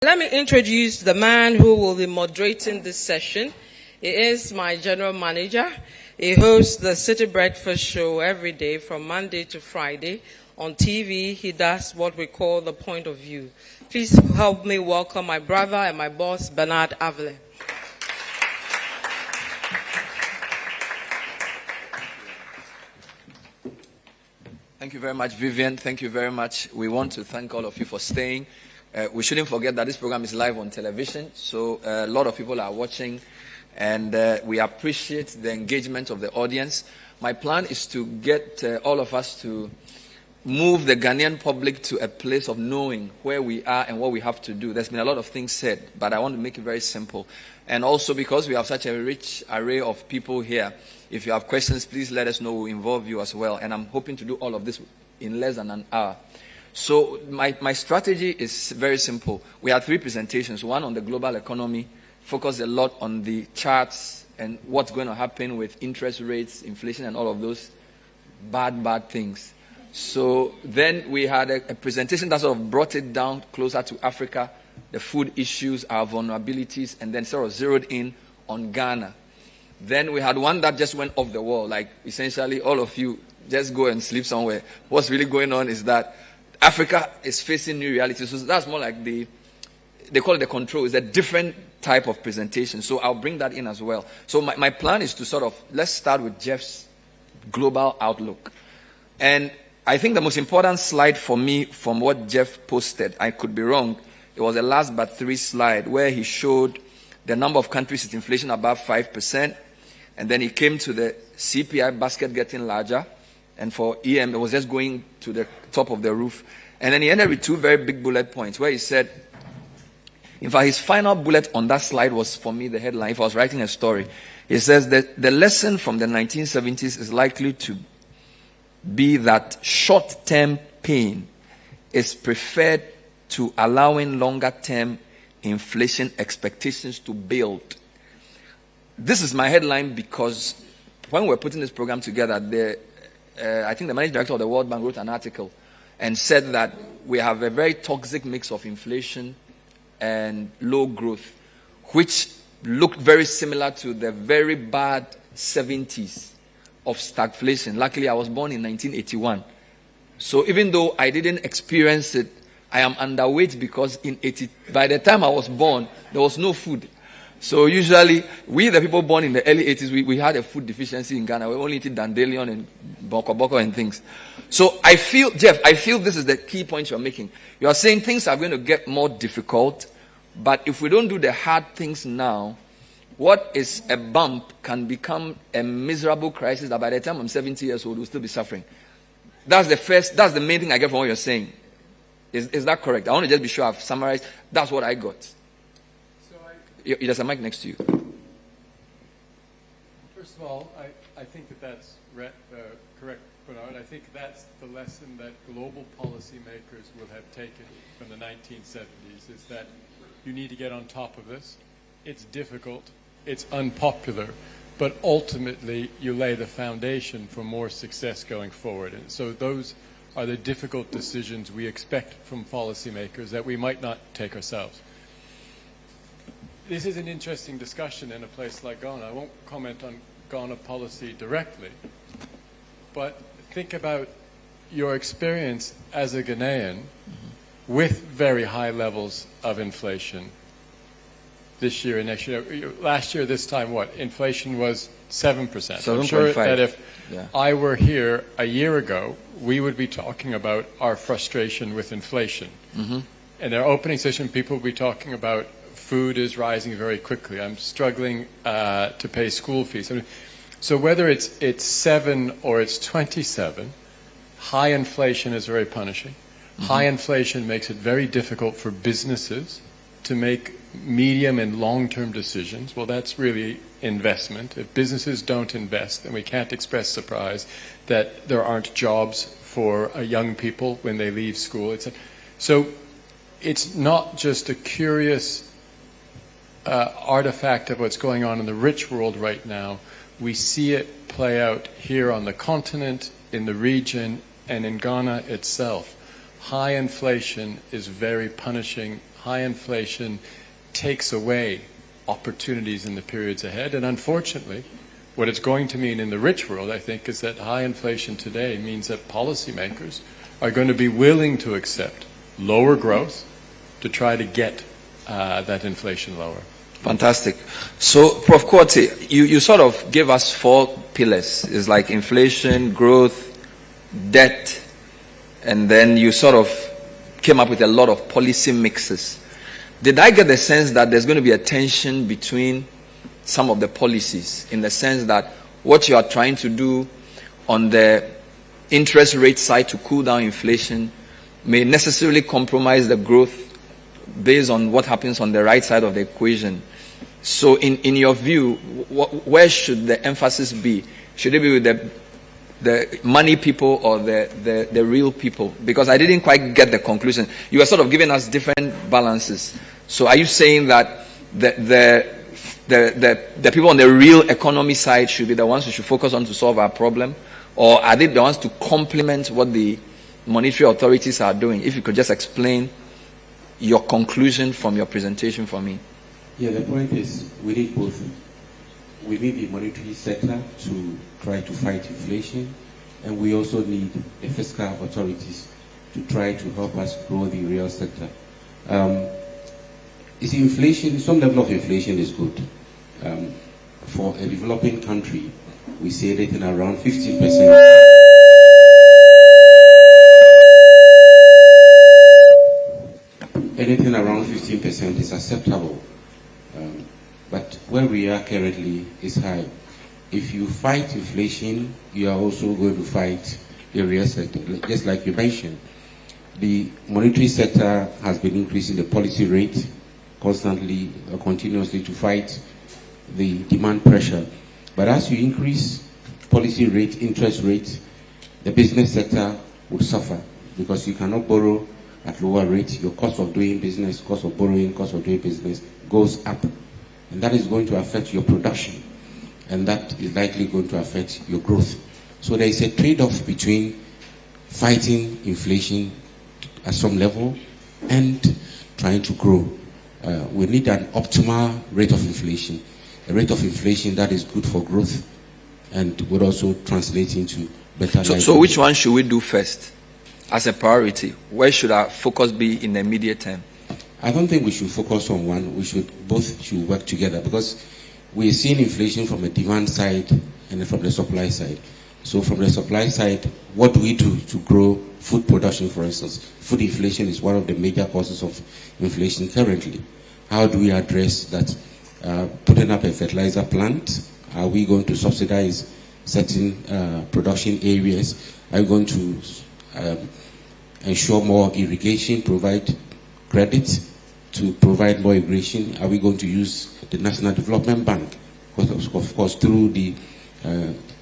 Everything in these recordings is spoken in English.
Let me introduce the man who will be moderating this session. He is my general manager. He hosts the City Breakfast Show every day from Monday to Friday. On TV, he does what we call the point of view. Please help me welcome my brother and my boss, Bernard Avele. Thank you very much, Vivian. Thank you very much. We want to thank all of you for staying. We shouldn't forget that this program is live on television, so a lot of people are watching, and we appreciate the engagement of the audience. My plan is to get all of us to move the Ghanaian public to a place of knowing where we are and what we have to do. There's been a lot of things said, but I want to make it very simple. And also because we have such a rich array of people here, if you have questions, please let us know. We'll involve you as well. And I'm hoping to do all of this in less than an hour. So my strategy is very simple. We had 3 presentations, one on the global economy, focused a lot on the charts and what's going to happen with interest rates, inflation, and all of those bad things. So then we had a presentation that sort of brought it down closer to Africa, the food issues, our vulnerabilities, and then sort of zeroed in on Ghana. Then we had one that just went off the wall, like essentially all of you just go and sleep somewhere. What's really going on is that Africa is facing new realities. So that's more like they call it the control. It's a different type of presentation. So I'll bring that in as well. So my plan is to sort of, let's start with Jeff's global outlook. And I think the most important slide for me from what Jeff posted, I could be wrong, it was the last but 3 slide where he showed the number of countries with inflation above 5%. And then he came to the CPI basket getting larger. And for EM, it was just going to the top of the roof. And then he ended with 2 very big bullet points where he said, in fact, his final bullet on that slide was, for me, the headline. If I was writing a story, he says that the lesson from the 1970s is likely to be that short-term pain is preferred to allowing longer-term inflation expectations to build. This is my headline because when we're putting this program together, I think the managing director of the World Bank wrote an article and said that we have a very toxic mix of inflation and low growth, which looked very similar to the very bad 70s of stagflation. Luckily, I was born in 1981. So even though I didn't experience it, I am underweight because by the time I was born, there was no food. So usually, we, the people born in the early 80s, we had a food deficiency in Ghana. We only eating dandelion and boko and things. So Jeff, I feel this is the key point you're making. You are saying things are going to get more difficult, but if we don't do the hard things now, what is a bump can become a miserable crisis that by the time I'm 70 years old, we'll still be suffering. That's the main thing I get from what you're saying. Is that correct? I want to just be sure I've summarized. That's what I got. There's a mic next to you. First of all, I think that's correct, Bernard. I think that's the lesson that global policymakers will have taken from the 1970s, is that you need to get on top of this. It's difficult, it's unpopular, but ultimately you lay the foundation for more success going forward. And so those are the difficult decisions we expect from policymakers that we might not take ourselves. This is an interesting discussion in a place like Ghana. I won't comment on Ghana policy directly, but think about your experience as a Ghanaian with very high levels of inflation this year and next year. Last year, this time, inflation was 7%. 7.5. I'm sure that if I were here a year ago, we would be talking about our frustration with inflation. Mm-hmm. In our opening session, people would be talking about food is rising very quickly. I'm struggling to pay school fees. So whether it's 7 or it's 27, high inflation is very punishing. Mm-hmm. High inflation makes it very difficult for businesses to make medium and long-term decisions. Well, that's really investment. If businesses don't invest, then we can't express surprise that there aren't jobs for young people when they leave school. So it's not just a curious artifact of what's going on in the rich world right now. We see it play out here on the continent, in the region, and in Ghana itself. High inflation is very punishing high inflation takes away opportunities in the periods ahead. And unfortunately, what it's going to mean in the rich world, I think, is that high inflation today means that policymakers are going to be willing to accept lower growth to try to get that inflation lower. Fantastic. So, Prof. Kwoti, you sort of gave us 4 pillars. It's like inflation, growth, debt, and then you sort of came up with a lot of policy mixes. Did I get the sense that there's going to be a tension between some of the policies, in the sense that what you are trying to do on the interest rate side to cool down inflation may necessarily compromise the growth based on what happens on the right side of the equation? So in your view, where should the emphasis be? Should it be with the money people or the real people? Because I didn't quite get the conclusion. You were sort of giving us different balances. So are you saying that the people on the real economy side should be the ones who should focus on to solve our problem? Or are they the ones to complement what the monetary authorities are doing? If you could just explain your conclusion from your presentation for me. Yeah, the point is we need both. We need the monetary sector to try to fight inflation, and we also need the fiscal authorities to try to help us grow the real sector. You see, inflation, some level of inflation is good. For a developing country, we say anything around 15%. Anything around 15% is acceptable. But where we are currently is high. If you fight inflation, you are also going to fight the real sector. Just like you mentioned, the monetary sector has been increasing the policy rate constantly, continuously to fight the demand pressure. But as you increase policy rate, interest rate, the business sector would suffer because you cannot borrow at lower rate. Your cost of doing business, cost of borrowing, cost of doing business goes up. And that is going to affect your production. And that is likely going to affect your growth. So there is a trade-off between fighting inflation at some level and trying to grow. We need an optimal rate of inflation, a rate of inflation that is good for growth and would also translate into better life. So which one should we do first as a priority? Where should our focus be in the immediate term? I don't think we should focus on one. Both should work together, because we're seeing inflation from a demand side and from the supply side. So from the supply side, what do we do to grow food production, for instance? Food inflation is one of the major causes of inflation currently. How do we address that? Putting up a fertilizer plant? Are we going to subsidize certain production areas? Are we going to ensure more irrigation, provide credit to provide more irrigation? Are we going to use the National Development Bank, of course, through the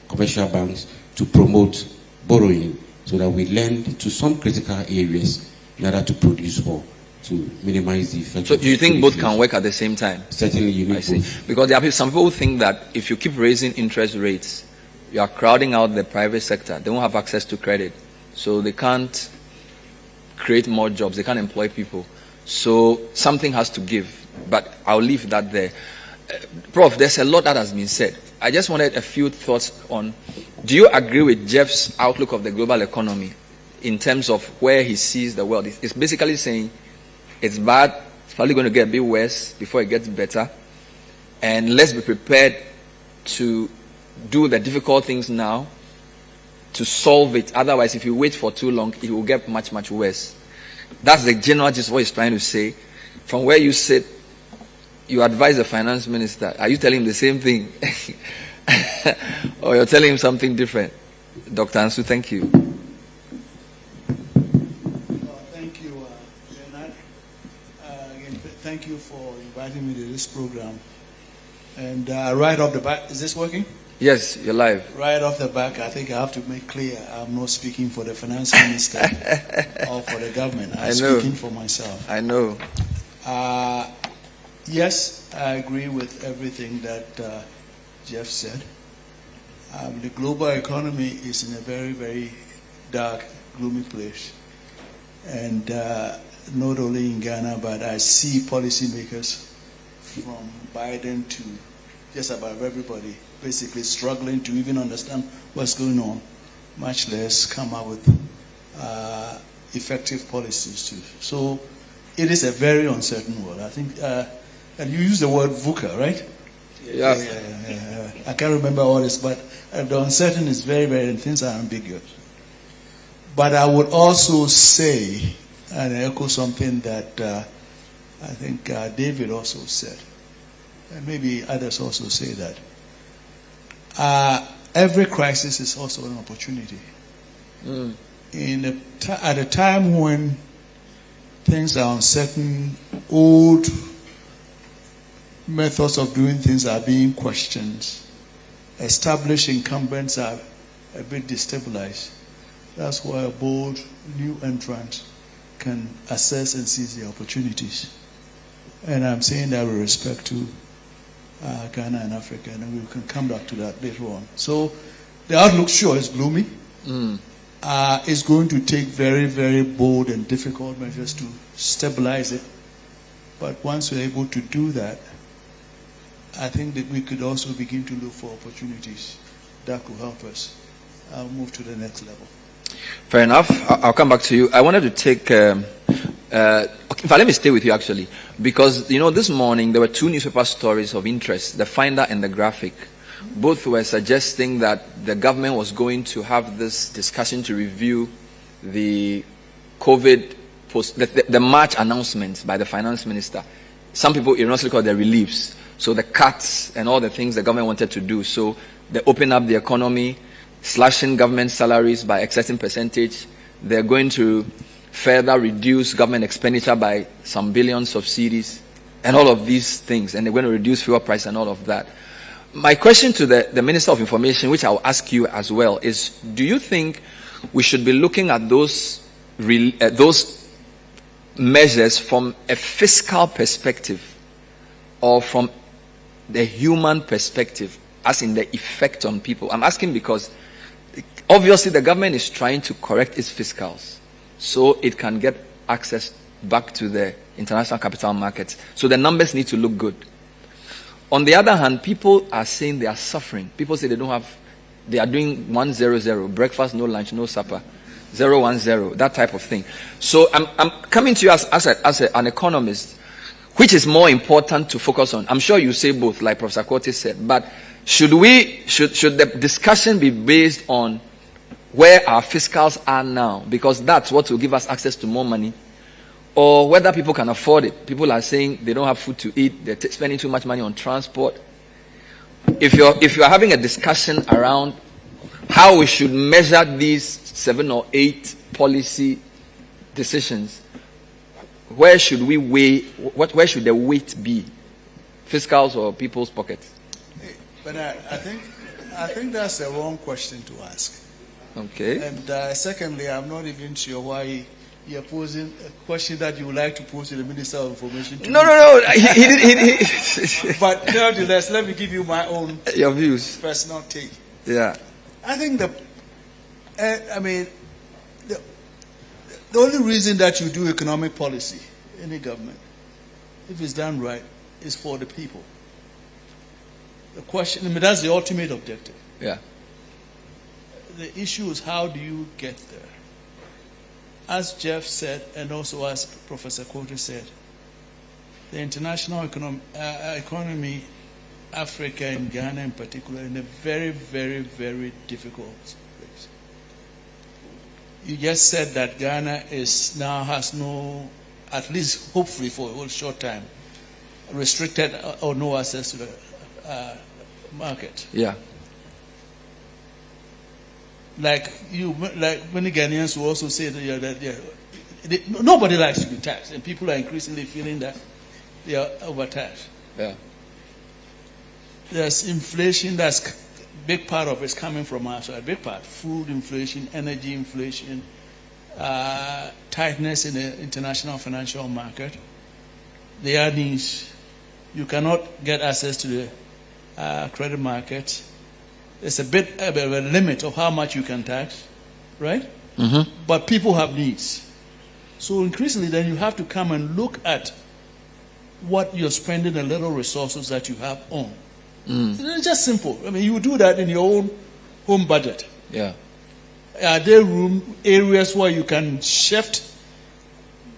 commercial banks, to promote borrowing so that we lend to some critical areas in order to produce more, to minimize the effect? So do you think both can work at the same time? Certainly you need I see. both. Because there are some people who think that if you keep raising interest rates, you are crowding out the private sector. They won't have access to credit. So they can't create more jobs. They can't employ people. So something has to give. But I'll leave that there. Prof, there's a lot that has been said. I just wanted a few thoughts on, do you agree with Jeff's outlook of the global economy in terms of where he sees the world? It's basically saying it's bad, it's probably going to get a bit worse before it gets better. And let's be prepared to do the difficult things now to solve it. Otherwise, if you wait for too long, it will get much, much worse. That's the general gist of what he's trying to say. From where you sit, you advise the finance minister. Are you telling him the same thing? Or you're telling him something different? Dr. Ansu, thank you. Thank you, Leonard. Again, thank you for inviting me to this program. And right off the bat, is this working? Yes, you're live. Right off the back, I think I have to make clear I'm not speaking for the finance minister or for the government. I'm speaking for myself. I know. Yes, I agree with everything that Jeff said. The global economy is in a very, very dark, gloomy place. And not only in Ghana, but I see policymakers from Biden to just about everybody basically struggling to even understand what's going on, much less come up with effective policies too. So it is a very uncertain world. I think, and you use the word VUCA, right? Yeah. I can't remember all this, but the uncertain is very, very, and things are ambiguous. But I would also say, and echo something that I think David also said, and maybe others also say that every crisis is also an opportunity. At a time when things are uncertain, old methods of doing things are being questioned, established incumbents are a bit destabilized. That's why a bold new entrant can assess and seize the opportunities. And I'm saying that with respect to Ghana and Africa, and we can come back to that later on. So the outlook sure is gloomy. It's going to take very, very bold and difficult measures to stabilize it. But once we're able to do that, I think that we could also begin to look for opportunities that could help us move to the next level. Fair enough. I'll come back to you. I wanted to take, in fact, let me stay with you actually, because, this morning there were two newspaper stories of interest, the Finder and the Graphic. Both were suggesting that the government was going to have this discussion to review the COVID the March announcements by the finance minister. Some people erroneously call the reliefs. So the cuts and all the things the government wanted to do. So they open up the economy, slashing government salaries by a certain percentage. They're going to further reduce government expenditure by some billions of cedis and all of these things. And they're going to reduce fuel price and all of that. My question to the Minister of Information, which I'll ask you as well, is do you think we should be looking at those measures from a fiscal perspective or from the human perspective, as in the effect on people? I'm asking because obviously the government is trying to correct its fiscals so it can get access back to the international capital markets. So the numbers need to look good. On the other hand, people are saying they are suffering. People say they are doing 100, breakfast, no lunch, no supper, 010, that type of thing. So I'm coming to you as an economist. Which is more important to focus on? I'm sure you say both, like Professor Korte said. But should the discussion be based on where our fiscals are now? Because that's what will give us access to more money. Or whether people can afford it. People are saying they don't have food to eat. They're spending too much money on transport. If you're having a discussion around how we should measure these 7 or 8 policy decisions, where should we weigh? Where should the weight be? Fiscals or people's pockets? But I think that's the wrong question to ask. Okay. And secondly, I'm not even sure why you're posing a question that you would like to pose to the Minister of Information. No. He did. But nevertheless, let me give you my own your views, personal take. Yeah. I think the only reason that you do economic policy, any government, if it's done right, is for the people. The question, that's the ultimate objective. Yeah. The issue is how do you get there? As Jeff said, and also as Professor Korte said, the international economy, Africa and Ghana in particular, in a very, very, very difficult place. You just said that Ghana has no, at least hopefully for a short time, restricted or no access to the market. Yeah. Like many Ghanaians will also say that nobody likes to be taxed, and people are increasingly feeling that they are overtaxed. Yeah. There's inflation that's big part of it's coming from outside. Big part: food inflation, energy inflation, tightness in the international financial market. The earnings, you cannot get access to the credit market. There's a bit of a limit of how much you can tax, right? Mm-hmm. But people have needs. So increasingly, then you have to come and look at what you're spending the little resources that you have on. It's just simple. I mean, you do that in your own home budget. Yeah. Are there areas where you can shift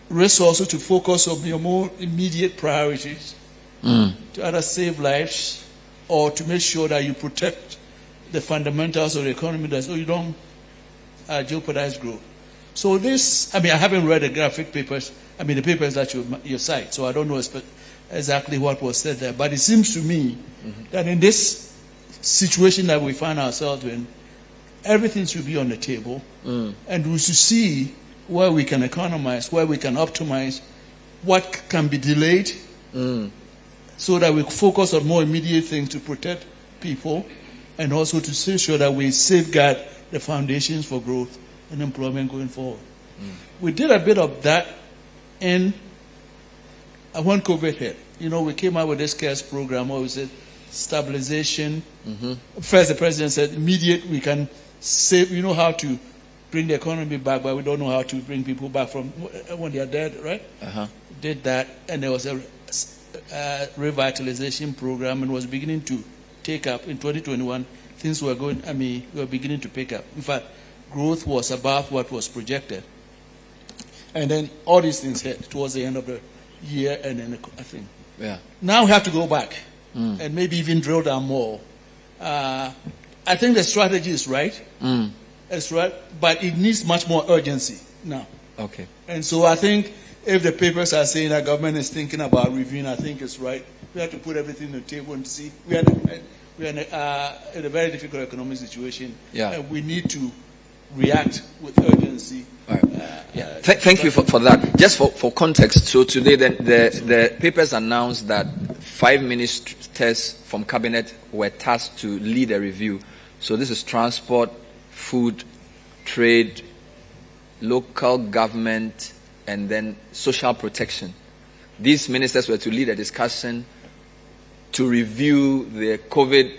resources to focus on your more immediate priorities, to either save lives or to make sure that you protect the fundamentals of the economy so you don't jeopardize growth? So this, I mean, I haven't read the graphic papers, the papers that you cite, so I don't know exactly what was said there. But it seems to me that in this situation that we find ourselves in, everything should be on the table, and we should see where we can economize, where we can optimize, what can be delayed, so that we focus on more immediate things to protect people, and also to make sure that we safeguard the foundations for growth and employment going forward. We did a bit of that when COVID hit. We came out with this CARES program where we said stabilization. First, the president said immediate we can save. We know how to bring the economy back, but we don't know how to bring people back from when they are dead, right? Did that, and there was a revitalization program, and was beginning to take up in 2021. Things were were beginning to pick up. In fact, growth was above what was projected. And then all these things hit towards the end of the year, and then I think. Yeah. Now we have to go back and maybe even drill down more. I think the strategy is right. It's right, but it needs much more urgency now. Okay. And so I think if the papers are saying that government is thinking about reviewing, I think it's right. We have to put everything on the table and see. We are in a very difficult economic situation. Yeah. And we need to react with urgency. All right. Thank you for that. Just for context, so today the papers announced that 5 ministers from cabinet were tasked to lead a review. So this is transport, food, trade, local government, and then social protection. These ministers were to lead a discussion to review the COVID,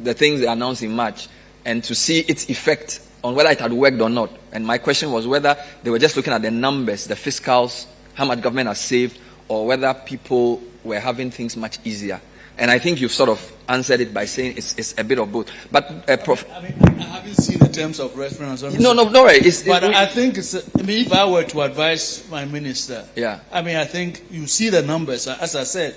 the things they announced in March, and to see its effect on whether it had worked or not. And my question was whether they were just looking at the numbers, the fiscals, how much government has saved, or whether people were having things much easier. And I think you've sort of answered it by saying it's a bit of both. But I haven't seen the terms of reference. No, right. I think if I were to advise my minister, I think you see the numbers. As I said,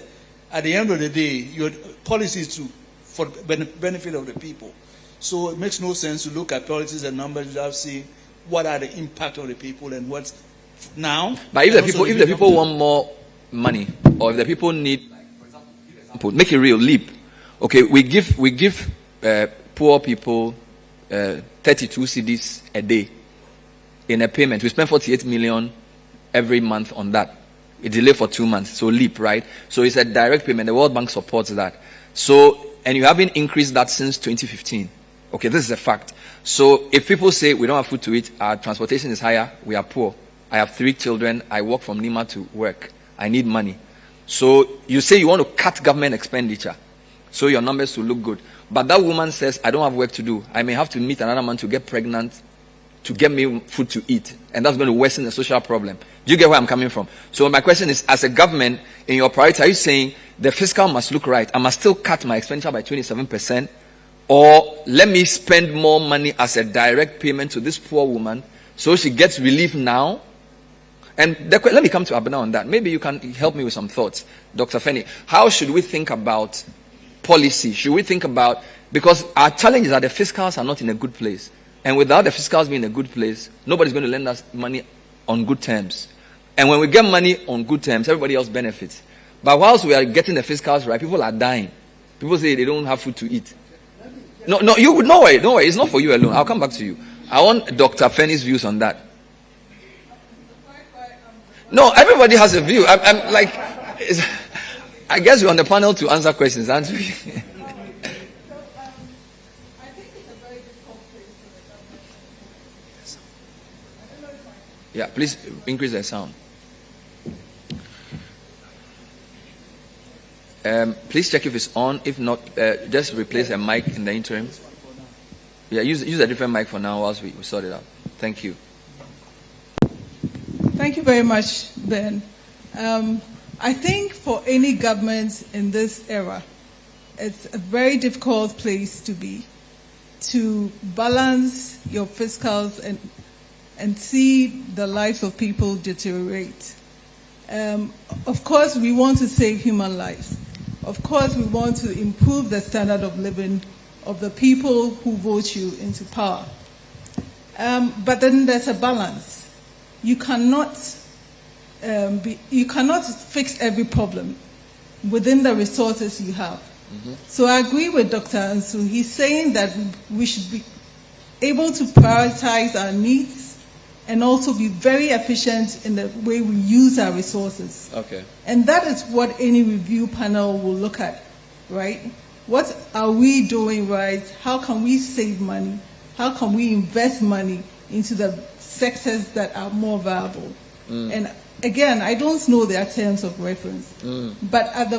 at the end of the day, your policy is for benefit of the people. So it makes no sense to look at policies and numbers without seeing what are the impact of the people and what's now. But if the people want more money, or if the people need, for example, make it real, leap. Okay, we give poor people 32 cedis a day in a payment. We spend 48 million every month on that. It delayed for 2 months, so leap, right? So it's a direct payment. The World Bank supports that. So, and you haven't increased that since 2015. Okay, this is a fact. So if people say we don't have food to eat, our transportation is higher, we are poor. I have 3 children, I walk from Nima to work. I need money. So you say you want to cut government expenditure, so your numbers will look good. But that woman says, I don't have work to do. I may have to meet another man to get pregnant, to get me food to eat. And that's going to worsen the social problem. Do you get where I'm coming from? So my question is, as a government, in your priority, are you saying the fiscal must look right? I must still cut my expenditure by 27%? Or let me spend more money as a direct payment to this poor woman so she gets relief now? And let me come to Abena on that. Maybe you can help me with some thoughts. Dr. Feni, how should we think about policy? Should we think about, because our challenge is that the fiscals are not in a good place. And without the fiscals being in a good place, nobody's going to lend us money on good terms. And when we get money on good terms, everybody else benefits. But whilst we are getting the fiscals right, people are dying. People say they don't have food to eat. No way. It's not for you alone. I'll come back to you. I want Dr. Feni's views on that. No, everybody has a view. I'm like, I guess you're on the panel to answer questions, aren't we? I think it's a very difficult place for the government. Yeah, please increase the sound. Please check if it's on. If not, just replace a mic in the interim. Yeah, use a different mic for now whilst we sort it out. Thank you. very much, Ben. I think for any government in this era, it's a very difficult place to be, to balance your fiscals and see the lives of people deteriorate. Of course, we want to save human lives. Of course, we want to improve the standard of living of the people who vote you into power. But then there's a balance. You cannot fix every problem within the resources you have. Mm-hmm. So I agree with Dr. Ansu. He's saying that we should be able to prioritize our needs and also be very efficient in the way we use our resources. Okay. And that is what any review panel will look at, right? What are we doing right? How can we save money? How can we invest money into the sectors that are more viable? And again, I don't know their terms of reference, but at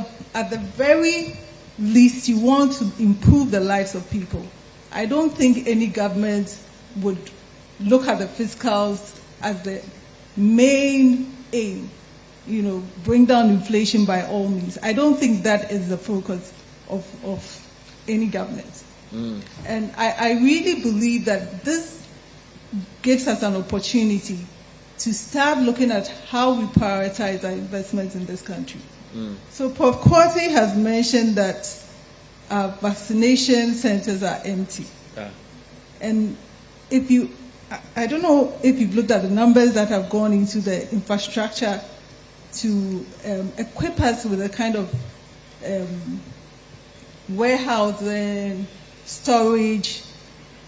the very least, you want to improve the lives of people. I don't think any government would look at the fiscals as the main aim, bring down inflation by all means. I don't think that is the focus of any government. And I really believe that this gives us an opportunity to start looking at how we prioritize our investments in this country. So Prof. Kwasi has mentioned that our vaccination centers are empty. And I don't know if you've looked at the numbers that have gone into the infrastructure to equip us with a kind of warehousing, storage,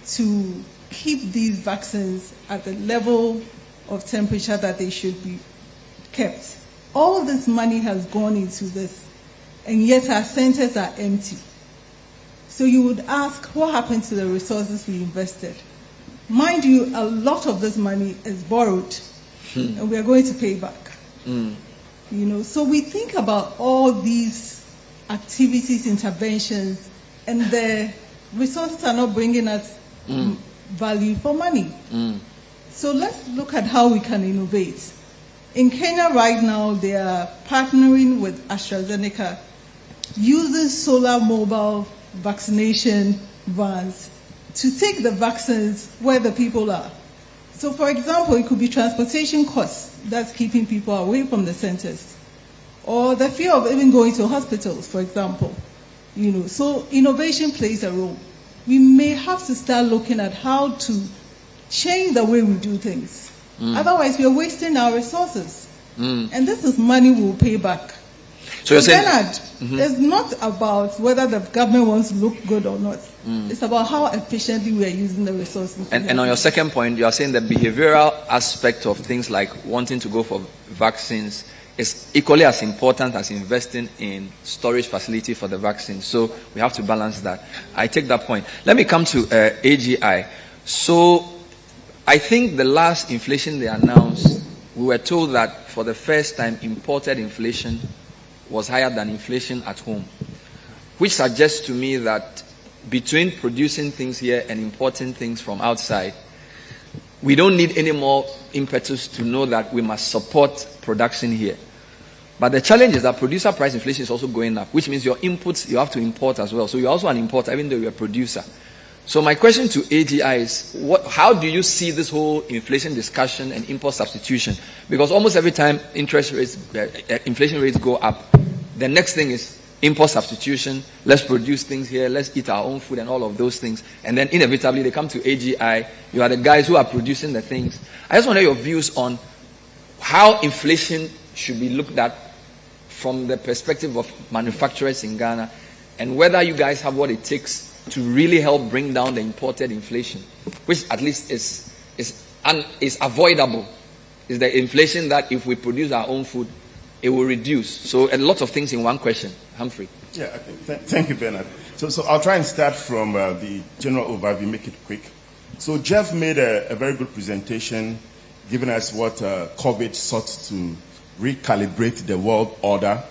to keep these vaccines at the level of temperature that they should be kept. All this money has gone into this, and yet our centers are empty. So you would ask, what happened to the resources we invested? Mind you, a lot of this money is borrowed, and we are going to pay back. So we think about all these activities, interventions, and the resources are not bringing us value for money. So let's look at how we can innovate. In Kenya right now, they are partnering with AstraZeneca, using solar mobile vaccination vans to take the vaccines where the people are. So for example, it could be transportation costs that's keeping people away from the centers, or the fear of even going to hospitals, for example. So innovation plays a role. We may have to start looking at how to change the way we do things. Otherwise, we are wasting our resources. And this is money we'll pay back. So you're saying, Bernard, it's not about whether the government wants to look good or not. It's about how efficiently we are using the resources. And on your second point, you are saying the behavioral aspect of things like wanting to go for vaccines is equally as important as investing in storage facility for the vaccine. So we have to balance that. I take that point. Let me come to AGI. So I think the last inflation they announced, we were told that for the first time imported inflation was higher than inflation at home, which suggests to me that between producing things here and importing things from outside, we don't need any more impetus to know that we must support production here. But the challenge is that producer price inflation is also going up, which means your inputs you have to import as well. So you're also an importer, even though you're a producer. So my question to AGI is, how do you see this whole inflation discussion and import substitution? Because almost every time inflation rates go up, the next thing is import substitution. Let's produce things here. Let's eat our own food and all of those things. And then inevitably they come to AGI. You are the guys who are producing the things. I just want to know your views on how inflation should be looked at from the perspective of manufacturers in Ghana, and whether you guys have what it takes to really help bring down the imported inflation, which at least is avoidable. Is the inflation that if we produce our own food, it will reduce. So a lot of things in one question. Humphrey. Yeah, okay. Thank you, Bernard. So I'll try and start from the general overview, make it quick. So Jeff made a very good presentation, giving us what COVID sought to recalibrate the world order.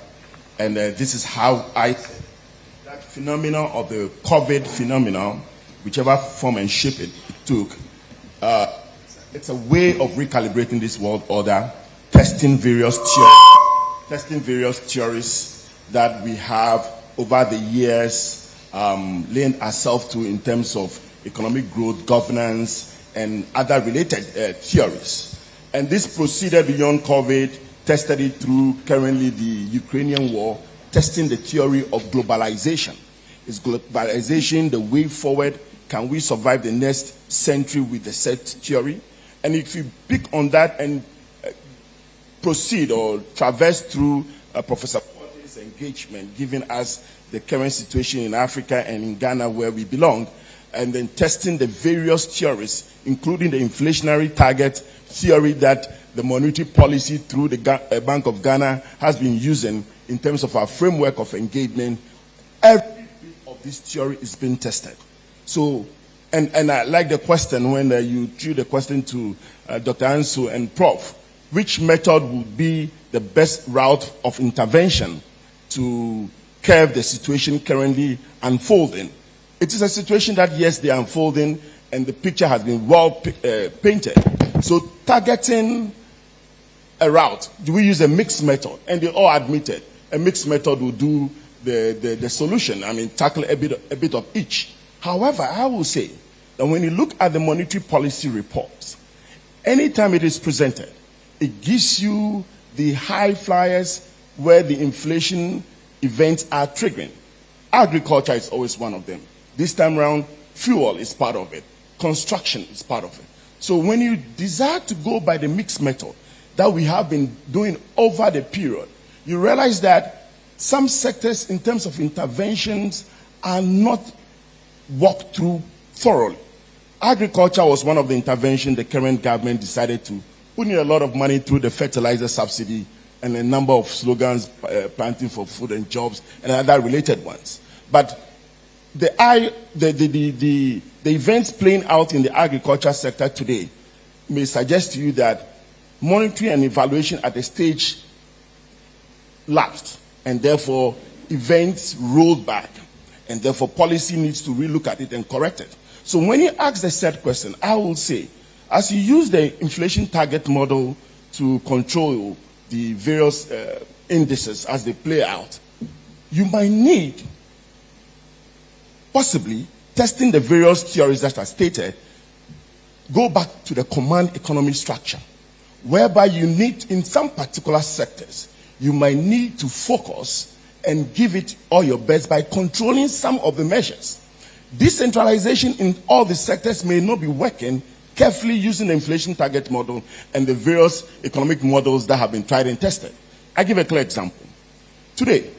And this is how that phenomenon of the COVID phenomenon, whichever form and shape it took, it's a way of recalibrating this world order testing various theories that we have over the years lent ourselves to in terms of economic growth, governance, and other related theories. And this proceeded beyond COVID, tested it through currently the Ukrainian war, testing the theory of globalization. Is globalization the way forward? Can we survive the next century with the set theory? And if you pick on that and proceed or traverse through Professor Porter's engagement, giving us the current situation in Africa and in Ghana where we belong, and then testing the various theories, including the inflationary target theory that the monetary policy through the Bank of Ghana has been using in terms of our framework of engagement. Every bit of this theory is being tested. So, and I like the question when you threw the question to Dr. Ansu and Prof, which method would be the best route of intervention to curb the situation currently unfolding? It is a situation that, yes, they are unfolding, and the picture has been well painted. So targeting a route, do we use a mixed method? And they all admitted a mixed method will do the solution. I mean, tackle a bit of each. However, I will say that when you look at the monetary policy reports, anytime it is presented, it gives you the high flyers where the inflation events are triggering. Agriculture is always one of them. This time around, fuel is part of it. Construction is part of it. So when you desire to go by the mixed method that we have been doing over the period, you realize that some sectors in terms of interventions are not walked through thoroughly. Agriculture was one of the interventions the current government decided to put in a lot of money through the fertilizer subsidy and a number of slogans, planting for food and jobs and other related ones. But the events playing out in the agriculture sector today may suggest to you that monitoring and evaluation at the stage lapsed, and therefore events rolled back, and therefore policy needs to relook at it and correct it. So when you ask the third question, I will say, as you use the inflation target model to control the various indices as they play out, you might need possibly testing the various theories that are stated, go back to the command economy structure, whereby you need, in some particular sectors, you might need to focus and give it all your best by controlling some of the measures. Decentralization in all the sectors may not be working, carefully using the inflation target model and the various economic models that have been tried and tested. I give a clear example. Today,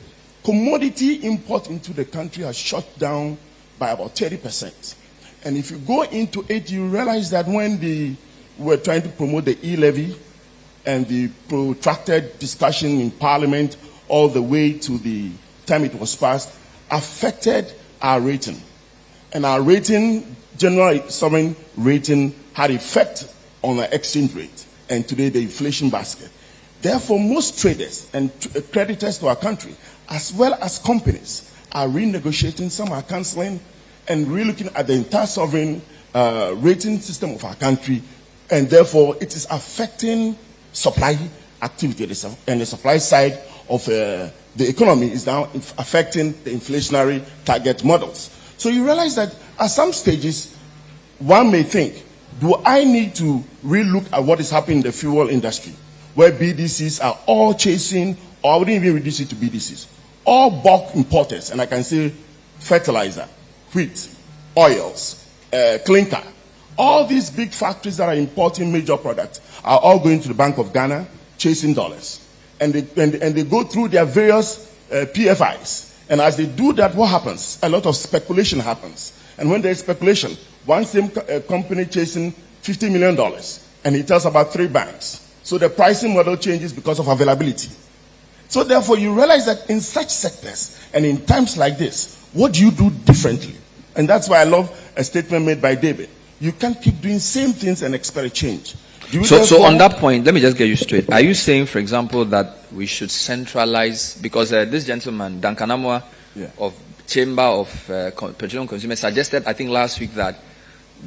commodity import into the country has shot down by about 30%. And if you go into it, you realize that when we were trying to promote the e-levy and the protracted discussion in Parliament all the way to the time it was passed, affected our rating. And our rating, general sovereign rating, had effect on our exchange rate and today the inflation basket. Therefore, most traders and creditors to our country, as well as companies, are renegotiating, some are cancelling, and relooking at the entire sovereign rating system of our country, and therefore it is affecting supply activity, and the supply side of the economy is now affecting the inflationary target models. So you realize that at some stages, one may think, do I need to relook at what is happening in the fuel industry, where BDCs are all chasing, or I wouldn't even reduce it to BDCs, all bulk importers, and I can say fertilizer, wheat, oils, clinker. All these big factories that are importing major products are all going to the Bank of Ghana, chasing dollars. And they go through their various PFIs. And as they do that, what happens? A lot of speculation happens. And when there is speculation, one same company chasing $50 million, and he tells about 3 banks. So the pricing model changes because of availability. So therefore, you realize that in such sectors and in times like this, what do you do differently? And that's why I love a statement made by David. You can't keep doing same things and expect a change. So on that point, let me just get you straight. Are you saying, for example, that we should centralize, because this gentleman, Duncan Amwa, of Chamber of Petroleum Consumers, suggested, I think last week, that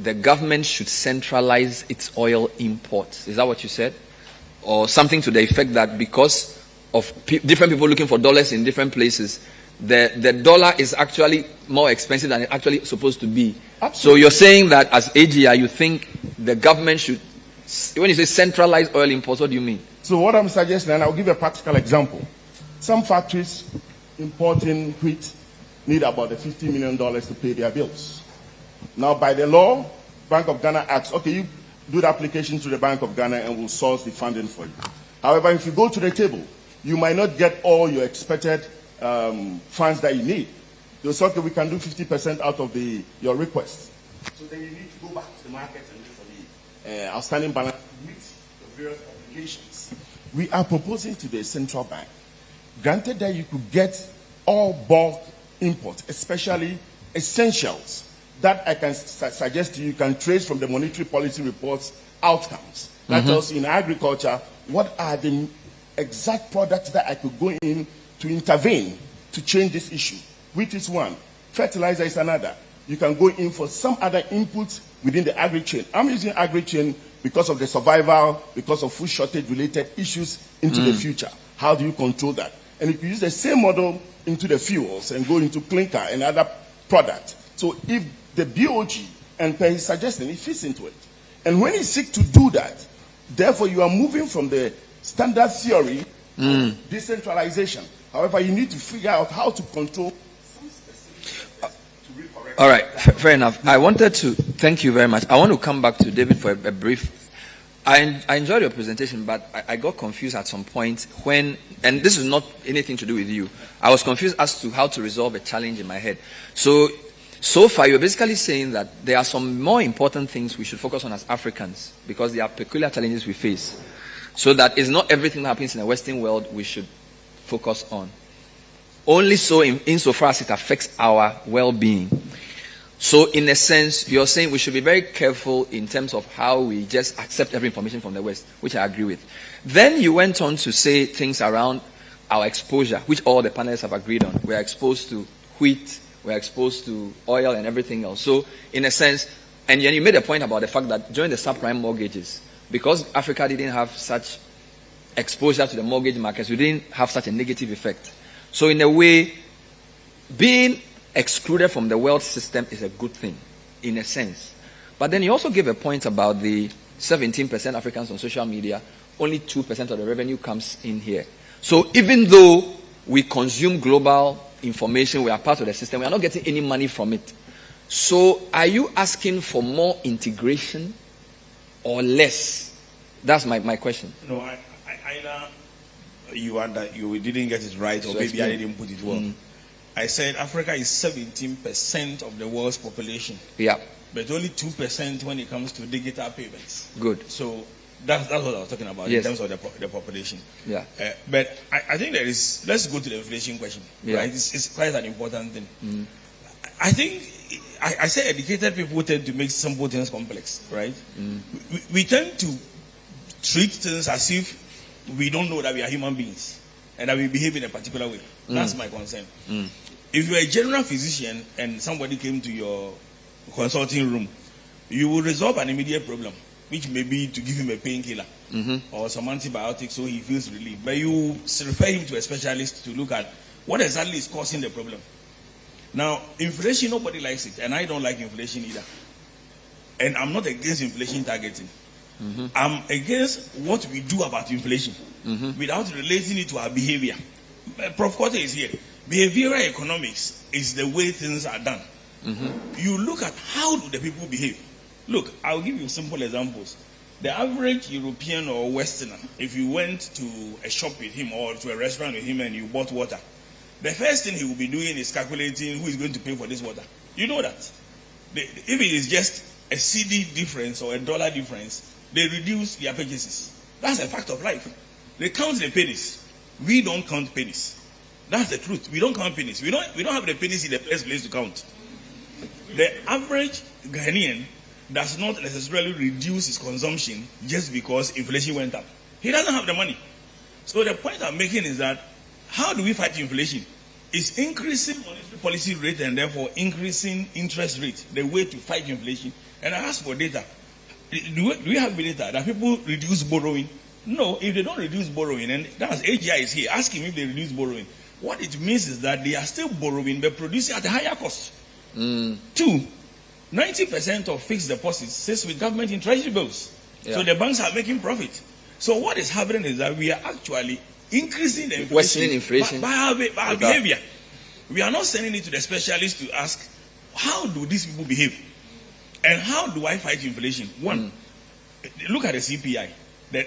the government should centralize its oil imports. Is that what you said? or something to the effect that because of different people looking for dollars in different places, the dollar is actually more expensive than it's actually supposed to be. Absolutely. So you're saying that as AGI, you think the government should, when you say centralize oil imports, what do you mean? So what I'm suggesting, and I'll give a practical example. Some factories importing wheat need about the $50 million to pay their bills. Now, by the law, Bank of Ghana asks, okay, you do the application to the Bank of Ghana and we'll source the funding for you. However, if you go to the table, you might not get all your expected funds that you need. They'll say, okay, we can do 50% out of your request. So then you need to go back to the market and look for the outstanding balance to meet the various obligations. We are proposing to the central bank, granted that you could get all bulk imports, especially essentials, that I can suggest to you can trace from the monetary policy reports outcomes. That tells you in agriculture, what are the exact products that I could go in to intervene to change this issue. Wheat is one. Fertilizer is another. You can go in for some other inputs within the agri chain. I'm using agri chain because of the survival, because of food shortage related issues into the future. How do you control that? And if you use the same model into the fuels and go into clinker and other products. So if the BOG and per his suggestion, it fits into it. And when he seeks to do that, therefore you are moving from the standard theory of decentralization. However, you need to figure out how to control some specific to recorrect. All right, fair enough. I wanted to thank you very much. I want to come back to David for a brief. I enjoyed your presentation, but I got confused at some point when, and this is not anything to do with you. I was confused as to how to resolve a challenge in my head. So far, you're basically saying that there are some more important things we should focus on as Africans because there are peculiar challenges we face. So that it's not everything that happens in the Western world we should focus on. Only so insofar as it affects our well-being. So in a sense, you're saying we should be very careful in terms of how we just accept every information from the West, which I agree with. Then you went on to say things around our exposure, which all the panelists have agreed on. We're exposed to wheat, we're exposed to oil and everything else. So in a sense, and you made a point about the fact that during the subprime mortgages, because Africa didn't have such exposure to the mortgage markets, we didn't have such a negative effect. So in a way, being excluded from the world system is a good thing, in a sense. But then you also gave a point about the 17% Africans on social media, only 2% of the revenue comes in here. So even though we consume global information, we are part of the system, we are not getting any money from it. So are you asking for more integration or less? That's my question. No, either you didn't get it right, or maybe I didn't put it well. I said Africa is 17% of the world's population. Yeah. But only 2% when it comes to digital payments. Good. So that's what I was talking about in terms of the population. Yeah. But I think there is, let's go to the inflation question. Yeah. Right? It's quite an important thing. I think, I say educated people tend to make simple things complex, right? We tend to treat things as if we don't know that we are human beings and that we behave in a particular way. That's my concern. If you're a general physician and somebody came to your consulting room, you will resolve an immediate problem, which may be to give him a painkiller or some antibiotics so he feels relief. But you refer him to a specialist to look at what exactly is causing the problem. Now, inflation, nobody likes it, and I don't like inflation either. And I'm not against inflation targeting. I'm against what we do about inflation without relating it to our behavior. Prof. Kote is here. Behavioral economics is the way things are done. You look at how do the people behave. Look, I'll give you simple examples. The average European or Westerner, if you went to a shop with him or to a restaurant with him and you bought water, the first thing he will be doing is calculating who is going to pay for this water. You know that. If it is just a CD difference or a dollar difference, they reduce their purchases. That's a fact of life. They count the pennies. We don't count pennies. That's the truth. We don't count pennies. We don't have the pennies in the first place to count. The average Ghanaian does not necessarily reduce his consumption just because inflation went up. He doesn't have the money. So the point I'm making is that how do we fight inflation? It's increasing monetary policy rate and therefore increasing interest rate, the way to fight inflation. And I ask for data. Do we have data that people reduce borrowing No, if they don't reduce borrowing, and that's AGI is here, ask him if they reduce borrowing. What it means is that they are still borrowing but producing at a higher cost. 2, 90% of fixed deposits sits with government in treasury bills. Yeah. So the banks are making profit. So what is happening is that we are actually increasing the inflation, Worsening inflation. by our behavior. We are not sending it to the specialists to ask, how do these people behave? And how do I fight inflation? One, look at the CPI.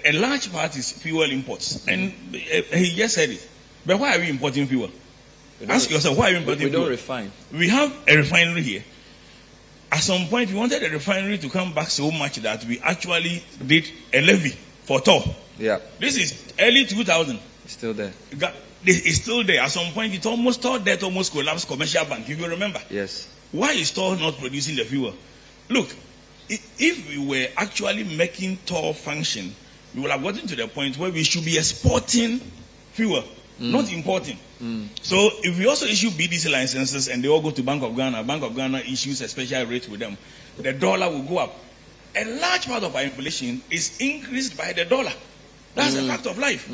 A large part is fuel imports. And he just said it. But why are we importing fuel? Ask yourself, why are we importing fuel? We don't refine. We have a refinery here. At some point, we wanted the refinery to come back so much that we actually did a levy for toll. Yeah. This is early 2000. It's still there. It's still there. At some point, it almost collapsed Commercial Bank, if you remember. Yes. Why is toll not producing the fuel? Look, if we were actually making toll function, we would have gotten to the point where we should be exporting fuel, not importing. So if we also issue BDC licenses and they all go to Bank of Ghana issues a special rate with them, the dollar will go up. A large part of our inflation is increased by the dollar. That's a fact of life.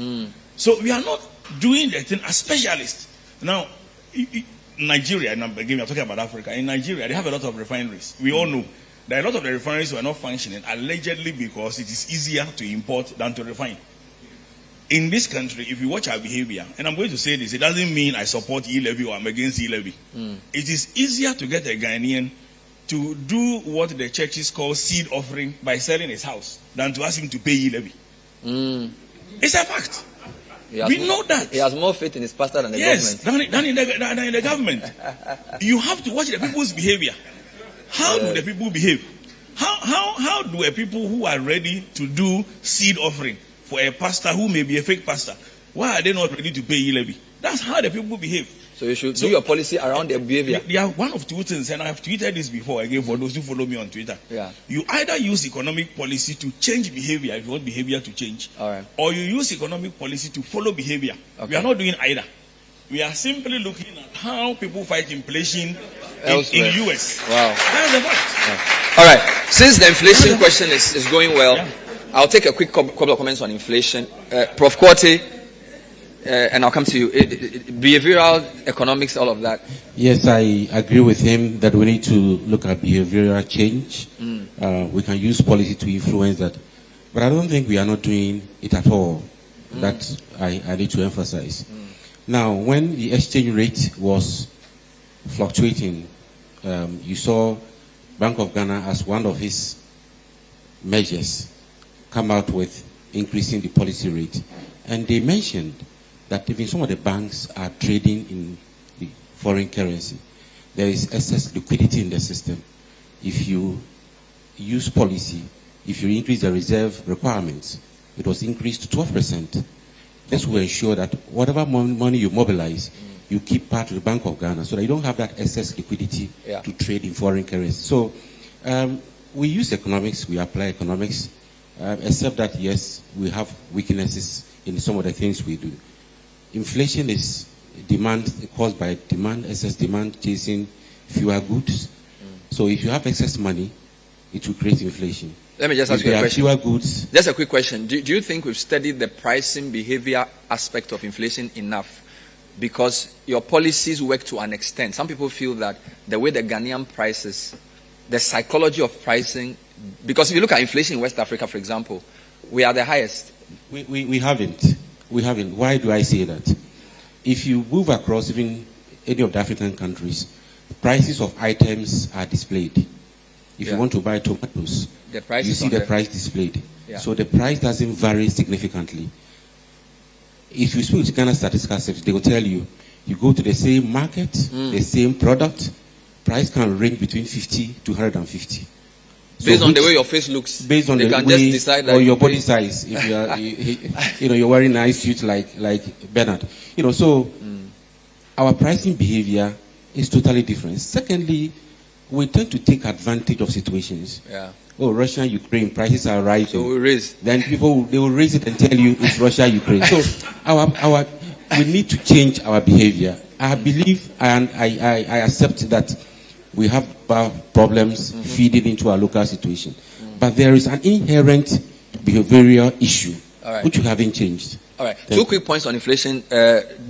So we are not doing the thing as specialists. Now, Nigeria, and again, I'm talking about Africa. In Nigeria, they have a lot of refineries. We all know that a lot of the refineries were not functioning, allegedly because it is easier to import than to refine. In this country, if you watch our behavior, and I'm going to say this, it doesn't mean I support e-levy or I'm against e-levy. It is easier to get a Ghanaian to do what the churches call seed offering by selling his house than to ask him to pay e-levy. It's a fact. We know that. He has more faith in his pastor than the Than government. in the government. You have to watch the people's behavior. How do the people behave? How do the people who are ready to do seed offering for a pastor who may be a fake pastor, why are they not ready to pay e-levy? That's how the people behave. So you should do your policy around their behavior. There are one of two things, and I have tweeted this before again for those who follow me on Twitter. Yeah. You either use economic policy to change behavior if you want behavior to change, or you use economic policy to follow behavior. Okay. We are not doing either. We are simply looking at how people fight inflation in US. Wow. That's the fact. Yeah. All right. Since the inflation question is going well, I'll take a quick couple of comments on inflation. Prof. Kwati, and I'll come to you. Behavioral economics, all of that. Yes, I agree with him that we need to look at behavioral change. We can use policy to influence that. But I don't think we are not doing it at all. That I need to emphasize. Now, when the exchange rate was fluctuating, you saw Bank of Ghana as one of his measures come out with increasing the policy rate. And they mentioned that even some of the banks are trading in the foreign currency. There is excess liquidity in the system. If you use policy, if you increase the reserve requirements, it was increased to 12%. This will ensure that whatever money you mobilize, you keep part of the Bank of Ghana so that you don't have that excess liquidity to trade in foreign currency. So we use economics, we apply economics, except that, yes, we have weaknesses in some of the things we do. Inflation is demand caused by demand, excess demand chasing fewer goods. So if you have excess money, it will create inflation. Let me just ask you a question. Fewer goods. Just a quick question. Do you think we've studied the pricing behavior aspect of inflation enough? Because your policies work to an extent. Some people feel that the way the Ghanaian prices, the psychology of pricing, because if you look at inflation in West Africa, for example, we are the highest. We haven't. We haven't. Why do I say that? If you move across even any of the African countries, prices of items are displayed. If you want to buy tomatoes, you see the price displayed. Yeah. So the price doesn't vary significantly. If you speak to Ghana Statistical Service, they will tell you, you go to the same market, the same product, price can range between 50 to 150. Based on the way your face looks, based on the way, just decide or your body size. If you are, you're wearing nice suits like Bernard. So our pricing behavior is totally different. Secondly, we tend to take advantage of situations. Yeah. Oh, Russia, Ukraine, prices are rising. So we raise. Then they will raise it and tell you it's Russia, Ukraine. So we need to change our behavior. I believe and I accept that we have problems feeding into our local situation. But there is an inherent behavioral issue All right. which you haven't changed. All right. Two quick points on inflation,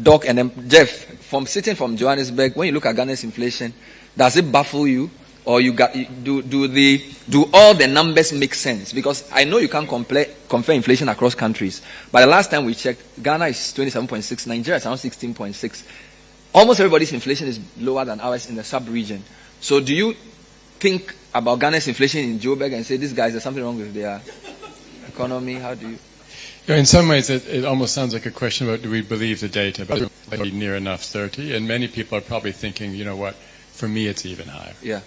Doc, and then Jeff. Sitting from Johannesburg, when you look at Ghana's inflation, does it baffle you, or do all the numbers make sense? Because I know you can't compare inflation across countries, but the last time we checked, Ghana is 27.6, Nigeria is around 16.6. Almost everybody's inflation is lower than ours in the sub-region. So do you think about Ghana's inflation in Joburg and say, these guys, there's something wrong with their economy? How do you... In some ways, it almost sounds like a question about do we believe the data, but near enough 30, and many people are probably thinking, you know what, for me it's even higher. Yeah.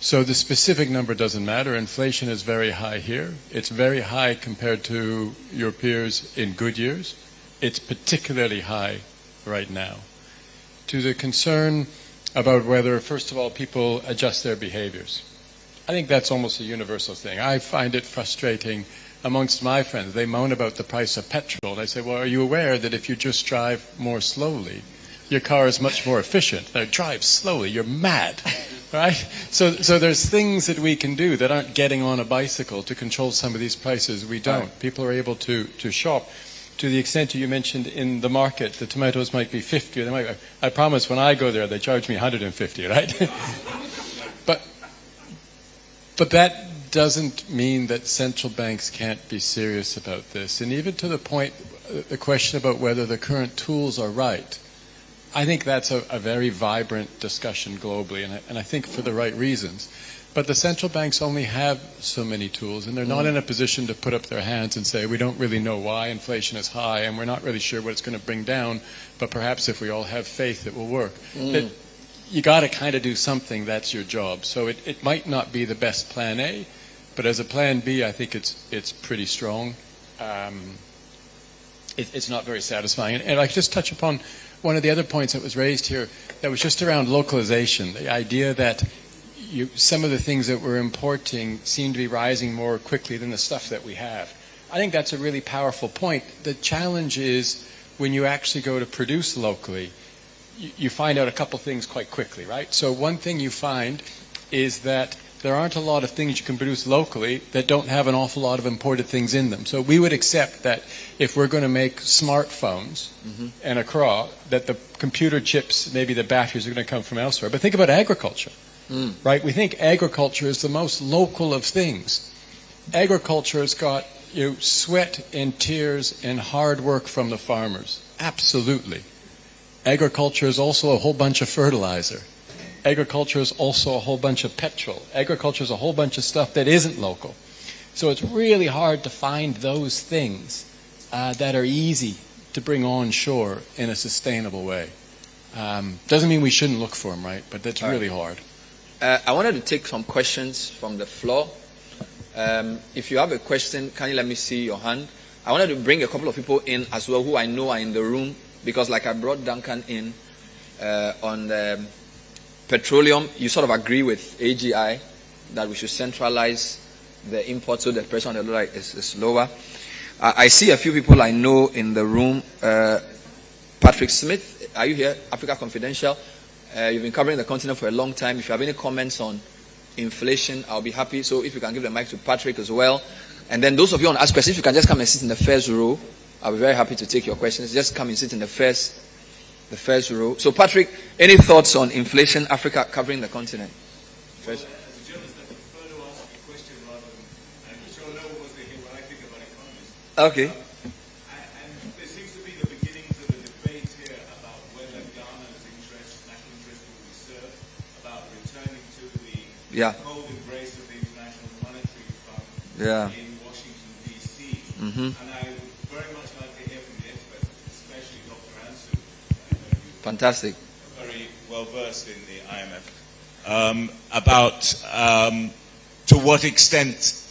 So the specific number doesn't matter. Inflation is very high here. It's very high compared to your peers in good years. It's particularly high right now. To the concern about whether, first of all, people adjust their behaviors, I think that's almost a universal thing. I find it frustrating amongst my friends. They moan about the price of petrol. And I say, well, are you aware that if you just drive more slowly, your car is much more efficient? Now, drive slowly, you're mad, right? So there's things that we can do that aren't getting on a bicycle to control some of these prices. We don't. Right. People are able to shop. To the extent you mentioned in the market, the tomatoes might be 50. They might, I promise when I go there, they charge me 150, right? But that doesn't mean that central banks can't be serious about this. And even to the point, the question about whether the current tools are right, I think that's a very vibrant discussion globally, and I think for the right reasons. But the central banks only have so many tools, and they're not in a position to put up their hands and say, we don't really know why inflation is high, and we're not really sure what it's going to bring down, but perhaps if we all have faith, it will work. You got to kind of do something. That's your job. So it might not be the best plan A, but as a plan B, I think it's pretty strong. It's not very satisfying. And I just touch upon one of the other points that was raised here that was just around localization, the idea that some of the things that we're importing seem to be rising more quickly than the stuff that we have. I think that's a really powerful point. The challenge is when you actually go to produce locally, you find out a couple things quite quickly, right? So one thing you find is that there aren't a lot of things you can produce locally that don't have an awful lot of imported things in them. So we would accept that if we're going to make smartphones and that the computer chips, maybe the batteries are going to come from elsewhere. But think about agriculture, right? We think agriculture is the most local of things. Agriculture has got sweat and tears and hard work from the farmers. Absolutely. Agriculture is also a whole bunch of fertilizer. Agriculture is also a whole bunch of petrol. Agriculture is a whole bunch of stuff that isn't local. So it's really hard to find those things that are easy to bring on shore in a sustainable way. Doesn't mean we shouldn't look for them, right? But that's really hard. I wanted to take some questions from the floor. If you have a question, can you let me see your hand? I wanted to bring a couple of people in as well who I know are in the room, because like I brought Duncan in on petroleum, you sort of agree with AGI that we should centralize the import so the pressure on the dollar is lower. I see a few people I know in the room. Patrick Smith, are you here? Africa Confidential. You've been covering the continent for a long time. If you have any comments on inflation, I'll be happy. So if you can give the mic to Patrick as well. And then those of you on Ask Questions, if you can just come and sit in the first row, I'll be very happy to take your questions. Just come and sit in the first row. So Patrick, any thoughts on inflation, Africa covering the continent? First. As a journalist, I prefer to ask a question rather than, and which I'll know what I think about economists. Okay. And there seems to be the beginnings of a debate here about whether Ghana's national interest will be served, about returning to the cold embrace of the International Monetary Fund in Washington, D.C. And I would very much like to hear from the experts, especially Dr. Ansu. Fantastic. Very well versed in the IMF. About to what extent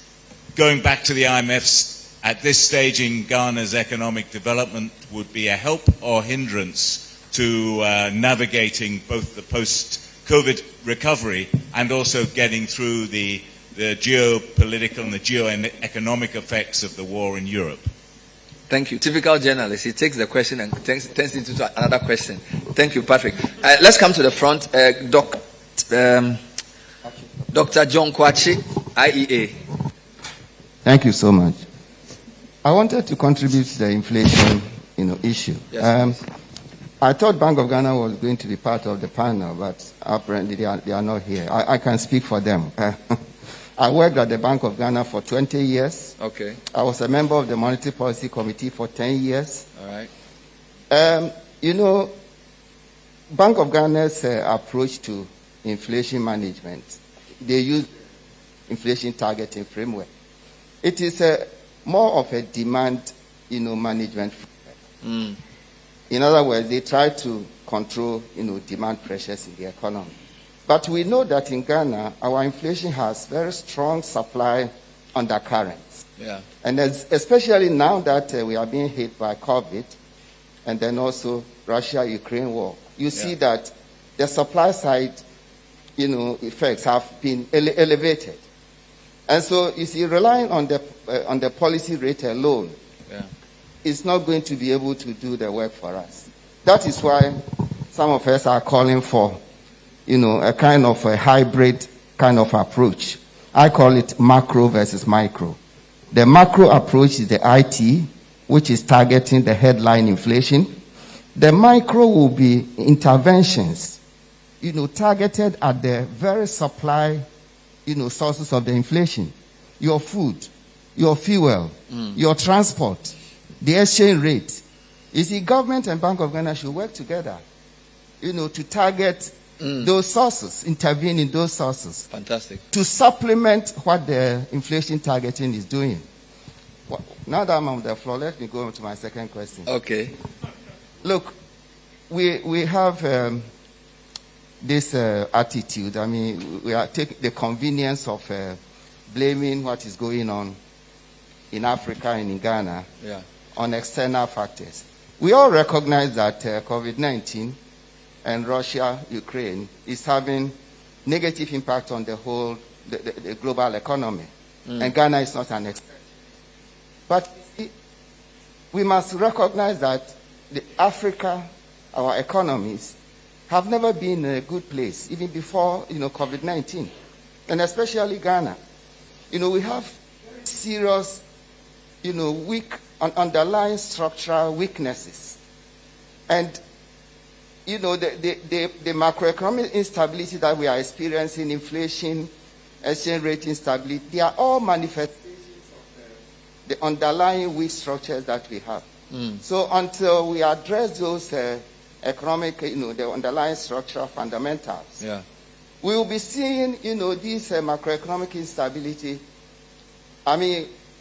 going back to the IMF's at this stage in Ghana's economic development would be a help or hindrance to navigating both the post-COVID recovery and also getting through the geopolitical and the geoeconomic effects of the war in Europe. Thank you. Typical journalist. He takes the question and turns it into another question. Thank you, Patrick. Let's come to the front. Dr. John Kwachi, IEA. Thank you so much. I wanted to contribute to the inflation, issue. Yes, I thought Bank of Ghana was going to be part of the panel, but apparently they are not here. I can speak for them. I worked at the Bank of Ghana for 20 years. Okay. I was a member of the Monetary Policy Committee for 10 years. All right. Bank of Ghana's approach to inflation management, they use inflation targeting framework. It is more of a demand, management framework. In other words, they try to control, demand pressures in the economy. But we know that in Ghana, our inflation has very strong supply undercurrents. Yeah. And especially now that we are being hit by COVID, and then also Russia-Ukraine war, you see that the supply side, effects have been elevated. And so, you see, relying on the policy rate alone is not going to be able to do the work for us. That is why some of us are calling for, a kind of a hybrid kind of approach. I call it macro versus micro. The macro approach is the IT, which is targeting the headline inflation. The micro will be interventions, targeted at the very supply, sources of the inflation. Your food, your fuel, your transport, the exchange rate. You see, government and Bank of Ghana should work together, to target those sources, intervene in those sources. Fantastic. To supplement what the inflation targeting is doing. Well, now that I'm on the floor, let me go on to my second question. Okay. Look, we have this attitude. I mean, we are taking the convenience of blaming what is going on in Africa and in Ghana on external factors. We all recognize that COVID-19 and Russia, Ukraine is having negative impact on the whole, the global economy. And Ghana is not an exception. But we must recognize that Africa, our economies, have never been in a good place, even before, COVID-19. And especially Ghana. We have serious, weak underlying structural weaknesses. And the macroeconomic instability that we are experiencing, inflation, exchange rate instability, they are all manifestations of the underlying weak structures that we have. So until we address those economic, the underlying structural fundamentals, we will be seeing, this macroeconomic instability,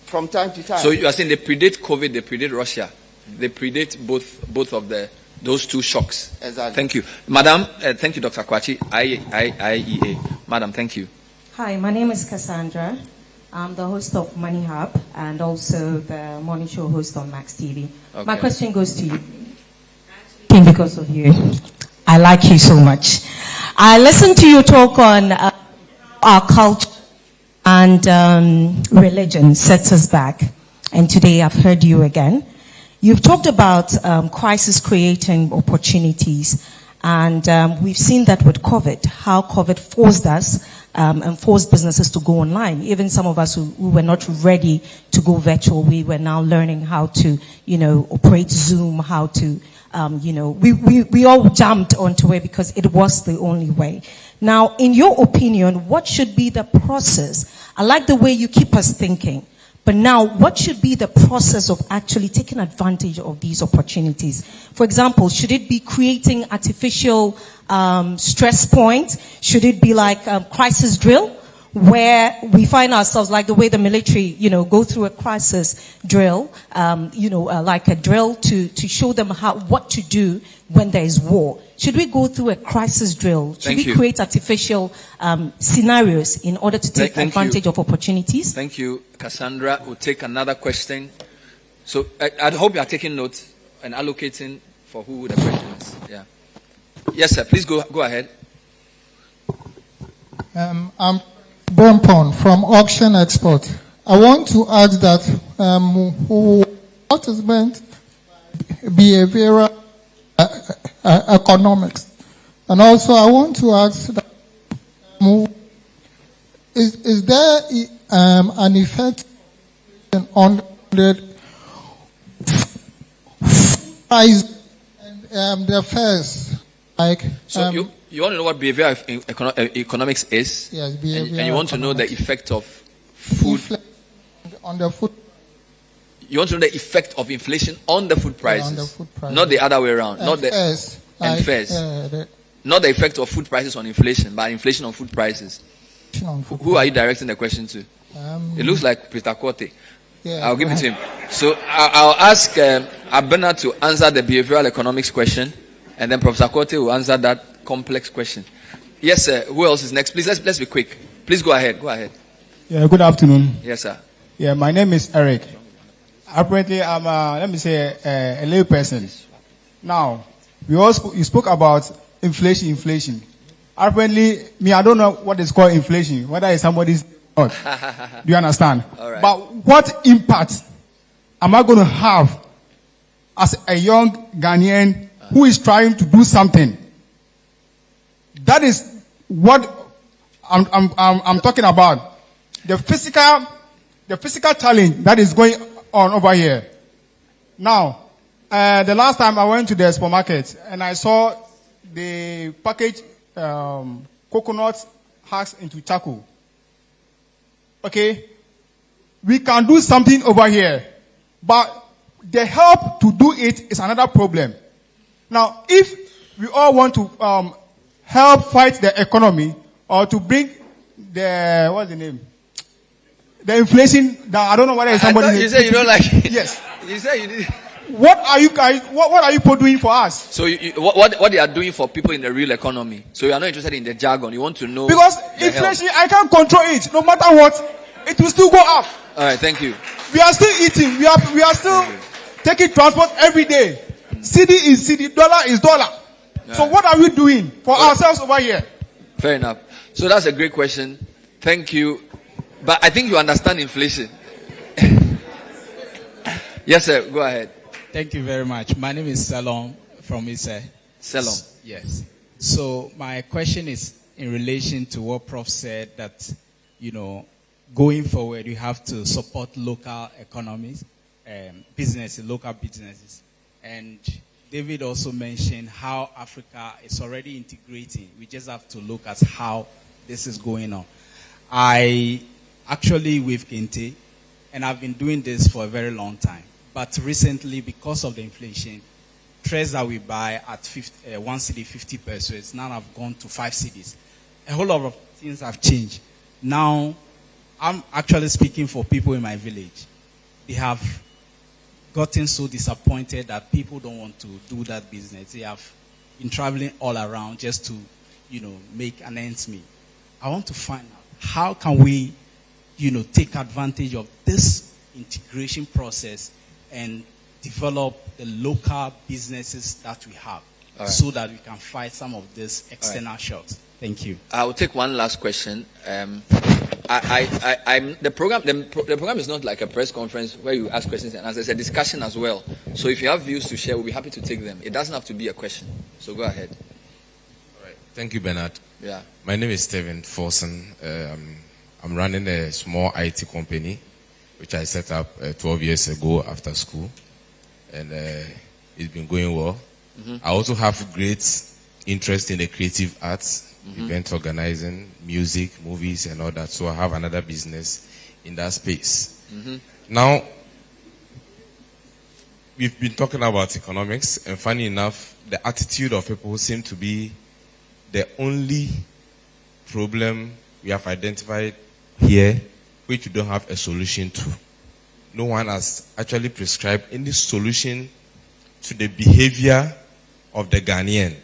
from time to time. So you are saying they predate COVID, they predate Russia, they predate both of those two shocks. Exactly. Thank you. Madam, thank you, Dr. Kwachi, IEA. Madam, thank you. Hi, my name is Cassandra. I'm the host of Money Hub and also the morning show host on Max TV. Okay. My question goes to you. Because of you. I like you so much. I listened to you talk on our culture and religion sets us back. And today I've heard you again. You've talked about crisis creating opportunities. And we've seen that with COVID, how COVID forced us and forced businesses to go online. Even some of us who were not ready to go virtual, we were now learning how to, operate Zoom, how to, we all jumped onto it because it was the only way. Now, in your opinion, what should be the process? I like the way you keep us thinking. But now, what should be the process of actually taking advantage of these opportunities? For example, should it be creating artificial stress points? Should it be like a crisis drill, where we find ourselves like the way the military, go through a crisis drill, like a drill to show them what to do when there is war? Should we go through a crisis drill? Should we create artificial scenarios in order to take advantage of opportunities? Thank you, Cassandra. We'll take another question. So I hope you are taking notes and allocating for who the question is. Yeah. Yes, sir. Please go ahead. I'm Brompon from Auction Export. I want to ask that what is meant by behavioral economics, and also I want to ask that is there an effect on price and the first, like. So you want to know what behavioral economics is? Yes, and you want to know the effect of food on the food. You want to know the effect of inflation on the food prices, On the food prices. not the other way around. And Not the fares, and like, fares. the Not the effect of food prices on inflation, but inflation on food prices. on food Who are you directing the question to? It looks like Peter Korte. Yeah, I'll give it to him. So I'll ask Abena to answer the behavioral economics question, and then Professor Korte will answer that complex question. Yes, sir. Who else is next? Please, let's be quick. Please go ahead. Go ahead. Yeah, good afternoon. Yes, sir. Yeah, my name is Eric. Apparently, I'm a lay person. Now, you spoke about inflation. Apparently, I don't know what is called inflation, whether it's somebody's or not. Do you understand? All right. But what impact am I going to have as a young Ghanaian who is trying to do something? That is what I'm talking about. The physical challenge that is going on over here. Now, the last time I went to the supermarket and I saw the packaged coconut hacks into charcoal. Okay, we can do something over here, but the help to do it is another problem. Now, if we all want to help fight the economy or to bring the inflation down, I don't know whether it's somebody. You say you don't like it. Yes. You say you did. What are you guys? What are you people doing for us? So what they are doing for people in the real economy? So you are not interested in the jargon. You want to know Because the inflation, help. I can't control it. No matter what, it will still go up. All right, thank you. We are still eating. We are still taking transport every day. CD is CD, dollar is dollar. So right. what are we doing for ourselves over here? Fair enough. So that's a great question. Thank you. But I think you understand inflation. Yes, sir. Go ahead. Thank you very much. My name is Salom from Ise. Salom. Yes. So my question is in relation to what Prof said that, going forward, you have to support local economies, local businesses. And David also mentioned how Africa is already integrating. We just have to look at how this is going on. I actually with Kente, and I've been doing this for a very long time. But recently, because of the inflation, trays that we buy at 1 cedi 50 pesos now have gone to 5 cedis. A whole lot of things have changed. Now, I'm actually speaking for people in my village. They have gotten so disappointed that people don't want to do that business. They have been traveling all around just to, make an ends meet. I want to find out how can we, take advantage of this integration process and develop the local businesses that we have so that we can fight some of these external shocks. Thank you. I will take one last question. The program is not like a press conference where you ask questions and answers. It's a discussion as well. So if you have views to share, we'll be happy to take them. It doesn't have to be a question. So go ahead. All right. Thank you, Bernard. Yeah. My name is Steven Forson. I'm running a small IT company, which I set up 12 years ago after school. And it's been going well. Mm-hmm. I also have great interest in the creative arts, event organizing, music, movies, and all that. So I have another business in that space. Mm-hmm. Now, we've been talking about economics, and funny enough, the attitude of people seem to be the only problem we have identified here, which we don't have a solution to. No one has actually prescribed any solution to the behavior of the Ghanaian.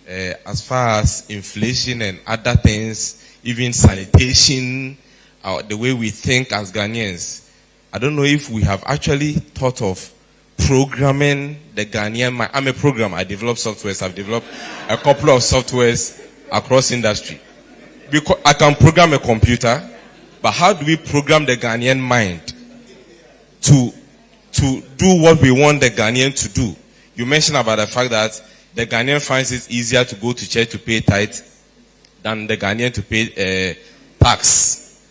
As far as inflation and other things, even sanitation, the way we think as Ghanaians, I don't know if we have actually thought of programming the Ghanaian. I'm a programmer. I develop softwares. I've developed a couple of softwares across industry. Because I can program a computer, but how do we program the Ghanaian mind to do what we want the Ghanaian to do? You mentioned about the fact that the Ghanaian finds it easier to go to church to pay tithe than the Ghanaian to pay tax.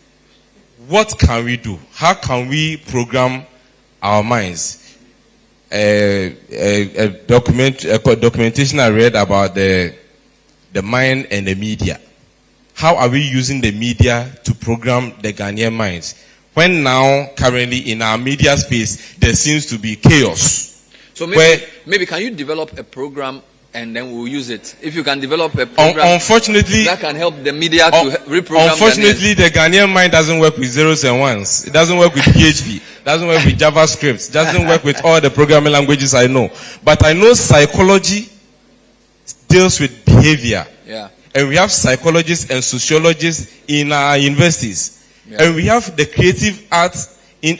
What can we do? How can we program our minds? documentation I read about the mind and the media. How are we using the media to program the Ghanaian minds? When now, currently in our media space, there seems to be chaos. So maybe can you develop a program and then we'll use it? If you can develop a program unfortunately, that can help the media to reprogram. Unfortunately, the Ghanaian mind doesn't work with zeros and ones. It doesn't work with PHP. Doesn't work with JavaScript. Doesn't work with all the programming languages I know. But I know psychology deals with behavior. Yeah. And we have psychologists and sociologists in our universities. Yeah. And we have the creative arts in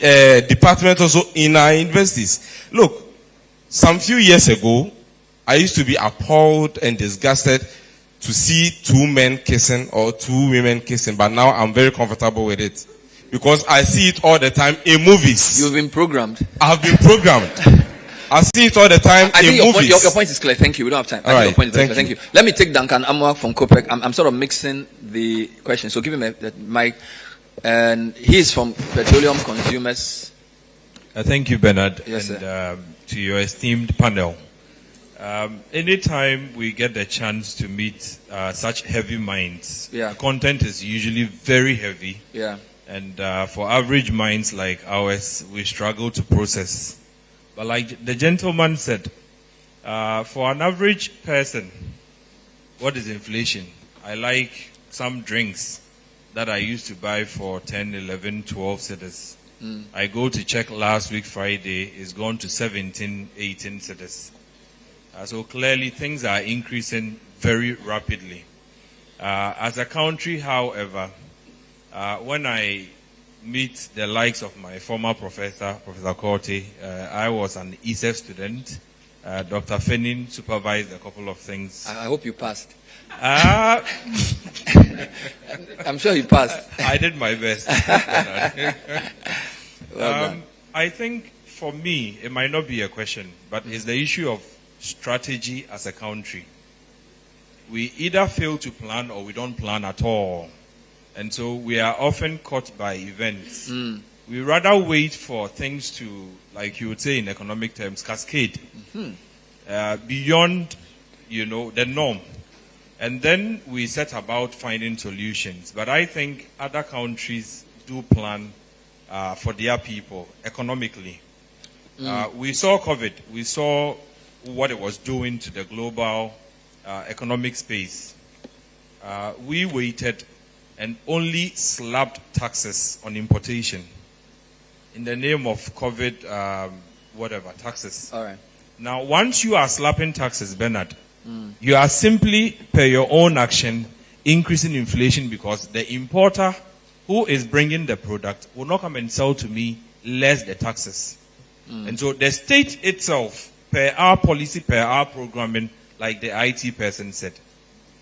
department also in our universities. Look, some few years ago, I used to be appalled and disgusted to see two men kissing or two women kissing, but now I'm very comfortable with it. Because I see it all the time in movies. You've been programmed. I've been programmed. I see it all the time in movies. Your point is clear. Thank you. We don't have time. All right. Your point is clear. Thank you. Let me take Duncan Amwa from COPEC. I'm sort of mixing the questions. So give him the mic. And he's from Petroleum Consumers. Thank you, Bernard. Yes, and sir. To your esteemed panel. Anytime we get the chance to meet such heavy minds, Yeah. the content is usually very heavy. Yeah. And for average minds like ours, we struggle to process. But like the gentleman said, for an average person, what is inflation? I like some drinks that I used to buy for 10, 11, 12 cedis. I go to check last week Friday, it's gone to 17, 18 cedis. So clearly things are increasing very rapidly. As a country, however, when I meet the likes of my former professor, Professor Korte, I was an ESEF student. Dr. Fenin supervised a couple of things. I hope you passed. I'm sure you passed. I did my best. Well I think for me, it might not be a question, but it's the issue of strategy as a country. We either fail to plan or we don't plan at all. And so we are often caught by events. We rather wait for things to, like you would say in economic terms, cascade beyond, the norm. And then we set about finding solutions. But I think other countries do plan for their people economically. We saw COVID. We saw what it was doing to the global economic space. We waited and only slapped taxes on importation in the name of COVID, taxes. All right. Now, once you are slapping taxes, Bernard, you are simply, per your own action, increasing inflation because the importer who is bringing the product will not come and sell to me less the taxes. And so the state itself, per our policy, per our programming, like the IT person said,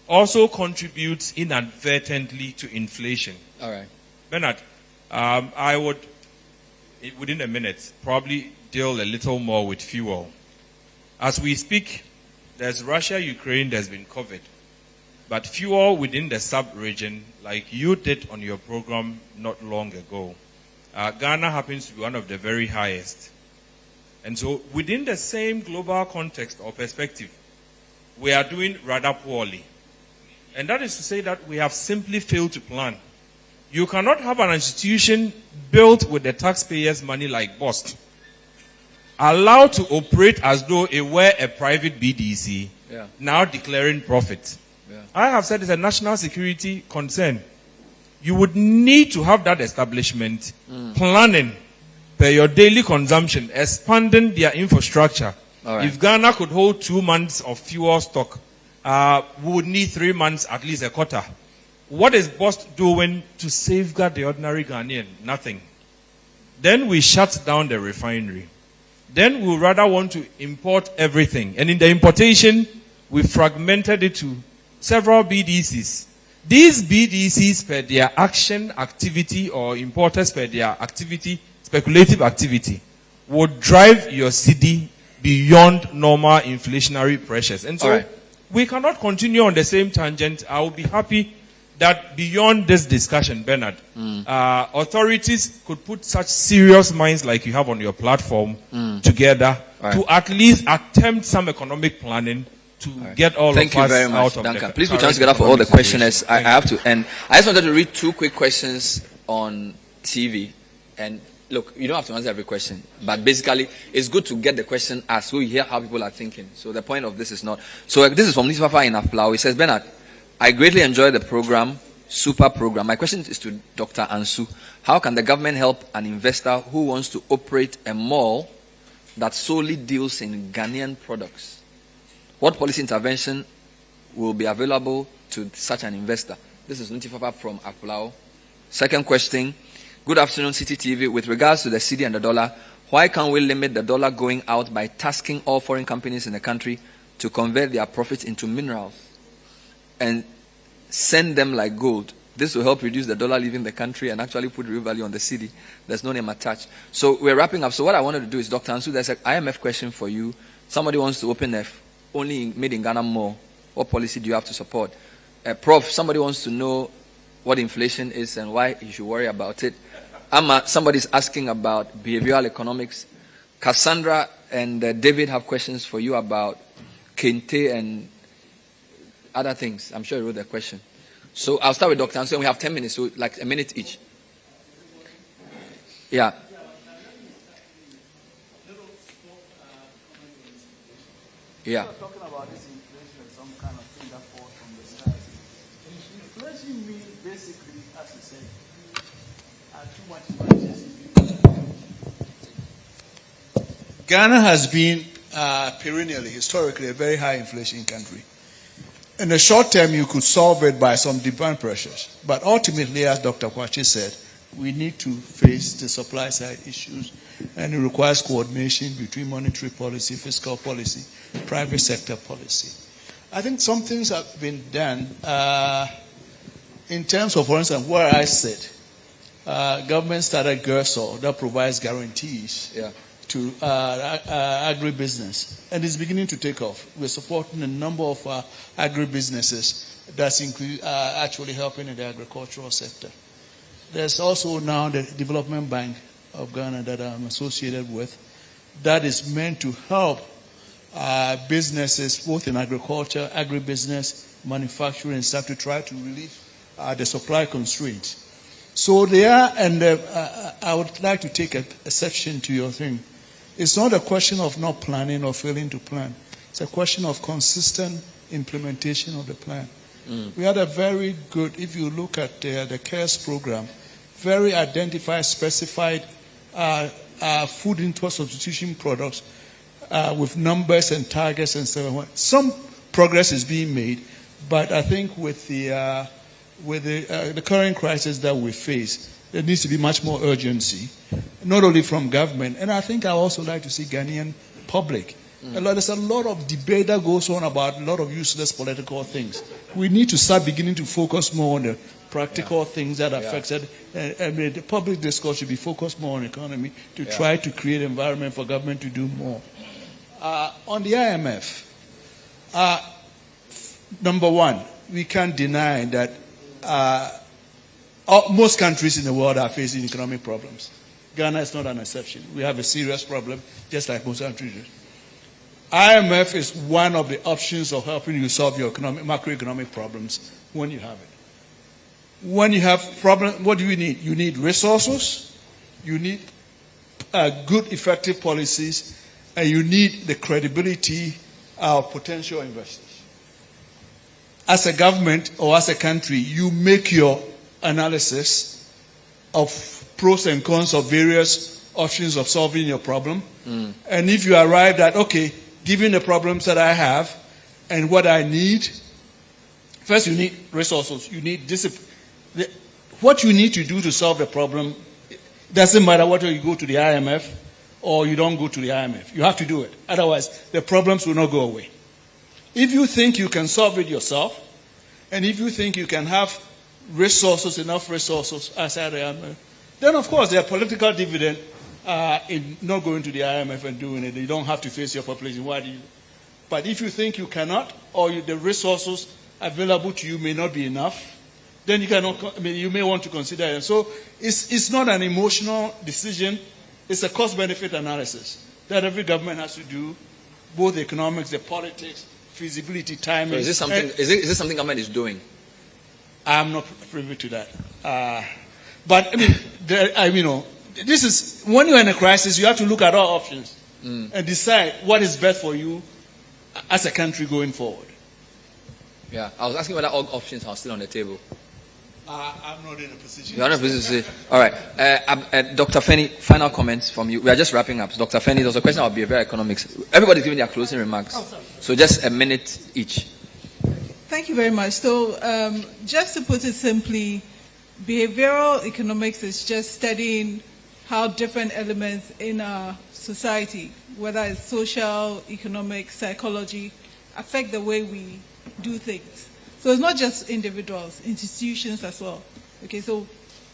also contributes inadvertently to inflation. All right. Bernard, I would, within a minute, probably deal a little more with fuel. As we speak, there's Russia, Ukraine, there's been COVID. But fuel within the sub-region, like you did on your program not long ago, Ghana happens to be one of the very highest. And so within the same global context or perspective, we are doing rather poorly. And that is to say that we have simply failed to plan. You cannot have an institution built with the taxpayers' money like BOST, allowed to operate as though it were a private BDC, now declaring profit. I have said it's a national security concern. You would need to have that establishment planning per your daily consumption, expanding their infrastructure. Right. If Ghana could hold 2 months of fuel stock, we would need 3 months, at least a quarter. What is BOST doing to safeguard the ordinary Ghanaian? Nothing. Then we shut down the refinery. Then we rather want to import everything. And in the importation, we fragmented it to several BDCs. These BDCs, per their action, activity, or importers per their activity, speculative activity, would drive your cedi beyond normal inflationary pressures. And so we cannot continue on the same tangent. I will be happy that beyond this discussion, Bernard, authorities could put such serious minds like you have on your platform together to at least attempt some economic planning to get all Thank of you us very much, out of Duncan. the Please put your hands current together for all the economic questioners. situation. I have to end. I just wanted to read 2 quick questions on TV. And look, you don't have to answer every question. But basically, it's good to get the question asked so you hear how people are thinking. So the point of this is not. So this is from Nisfafa in Aflao. He says, Bernard, I greatly enjoy the program, super program. My question is to Dr. Ansu. How can the government help an investor who wants to operate a mall that solely deals in Ghanaian products? What policy intervention will be available to such an investor? This is Nutifafa from Apulao. Second question. Good afternoon, CTTV. With regards to the cedi and the dollar, why can't we limit the dollar going out by tasking all foreign companies in the country to convert their profits into minerals and send them like gold? This will help reduce the dollar leaving the country and actually put real value on the cedi. There's no name attached. So we're wrapping up. So what I wanted to do is, Dr. Ansu, there's an IMF question for you. Somebody wants to open only made in Ghana more. What policy do you have to support? Prof, somebody wants to know what inflation is and why you should worry about it. Somebody's asking about behavioral economics. Cassandra and David have questions for you about Kente and other things. I'm sure you wrote the question. So I'll start with Dr. Ansu, and we have 10 minutes, so like a minute each. Yeah. Yeah. Talking about this inflation, some kind of thing that falls from the skies. Inflation means basically, as you said, too much money. Ghana has been perennially, historically, a very high inflation country. In the short term, you could solve it by some demand pressures. But ultimately, as Dr. Kwachi said, we need to face the supply side issues, and it requires coordination between monetary policy, fiscal policy, private sector policy. I think some things have been done in terms of, for instance, where I sit. Government started GERSOL that provides guarantees to agribusiness, and it's beginning to take off. We're supporting a number of agribusinesses that's actually helping in the agricultural sector. There's also now the Development Bank of Ghana that I'm associated with that is meant to help businesses both in agriculture, agribusiness, manufacturing and stuff to try to relieve the supply constraints. So there, and I would like to take exception to your thing. It's not a question of not planning or failing to plan. It's a question of consistent implementation of the plan. We had a very good, if you look at the CARES program, very identified, specified food import substitution products with numbers and targets and so on. Some progress is being made, but I think with the current crisis that we face, there needs to be much more urgency, not only from government, and I think I also like to see Ghanaian public. There's a lot of debate that goes on about a lot of useless political things. We need to start beginning to focus more on the practical things that affect it. The public discourse should be focused more on economy to try to create an environment for government to do more. On the IMF, number one, we can't deny that most countries in the world are facing economic problems. Ghana is not an exception. We have a serious problem, just like most countries do. IMF is one of the options of helping you solve your macroeconomic problems when you have it. When you have problems, what do you need? You need resources, you need good, effective policies, and you need the credibility of potential investors. As a government or as a country, you make your analysis of pros and cons of various options of solving your problem. And if you arrive at, okay, given the problems that I have and what I need, first you need resources, you need discipline. What you need to do to solve a problem doesn't matter whether you go to the IMF or you don't go to the IMF. You have to do it. Otherwise, the problems will not go away. If you think you can solve it yourself, and if you think you can have enough resources outside the IMF, then of course there are political dividend in not going to the IMF and doing it. You don't have to face your population. Why do you? But if you think you cannot, or the resources available to you may not be enough, then you cannot. I mean, you may want to consider it. So it's not an emotional decision. It's a cost-benefit analysis that every government has to do, both the economics, the politics, feasibility, timing. So is this something? Is this something government is doing? I'm not privy to that. But I mean, this is when you're in a crisis, you have to look at all options and decide what is best for you as a country going forward. Yeah, I was asking whether all options are still on the table. I'm not in a position. You're not in a position to say. All right, Dr. Feni, final comments from you. We are just wrapping up. Dr. Feni, there's a question about behavioral economics. Everybody's giving their closing remarks. So just a minute each. Thank you very much. So just to put it simply, behavioral economics is just studying how different elements in our society, whether it's social, economic, psychology, affect the way we do things. So it's not just individuals, institutions as well. Okay, so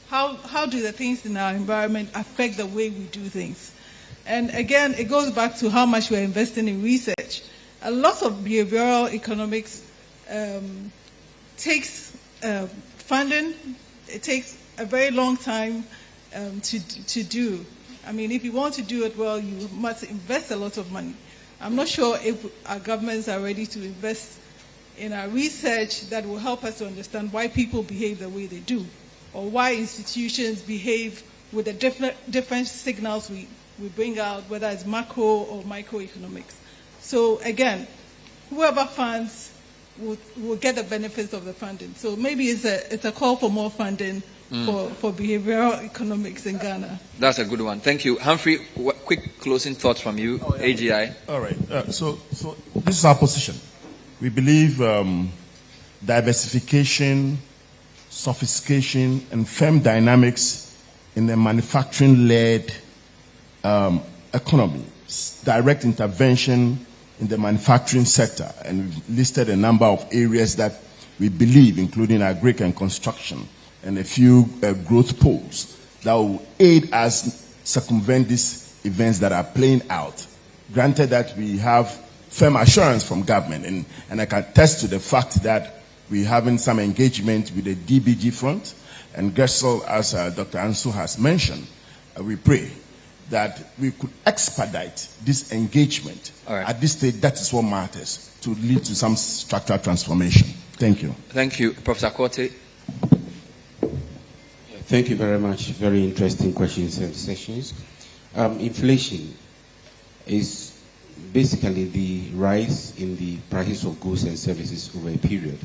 how do the things in our environment affect the way we do things? And again, it goes back to how much we're investing in research. A lot of behavioral economics takes funding. It takes a very long time to do. I mean, if you want to do it well, you must invest a lot of money. I'm not sure if our governments are ready to invest in our research that will help us to understand why people behave the way they do, or why institutions behave with the different signals we bring out, whether it's macro or microeconomics. So again, whoever funds will get the benefits of the funding. So maybe it's a call for more funding for behavioral economics in Ghana. That's a good one. Thank you. Humphrey, quick closing thoughts from you, AGI. All right. So this is our position. We believe diversification, sophistication, and firm dynamics in the manufacturing-led economy, direct intervention in the manufacturing sector, and we've listed a number of areas that we believe, including agric and construction, and a few growth poles that will aid us circumvent these events that are playing out. Granted that we have firm assurance from government, and I can attest to the fact that we're having some engagement with the DBG front, and Gessel, as Dr. Ansu has mentioned, we pray that we could expedite this engagement. At this stage, that is what matters, to lead to some structural transformation. Thank you. Thank you. Professor Korte. Thank you very much. Very interesting questions and sessions. Inflation is basically the rise in the prices of goods and services over a period.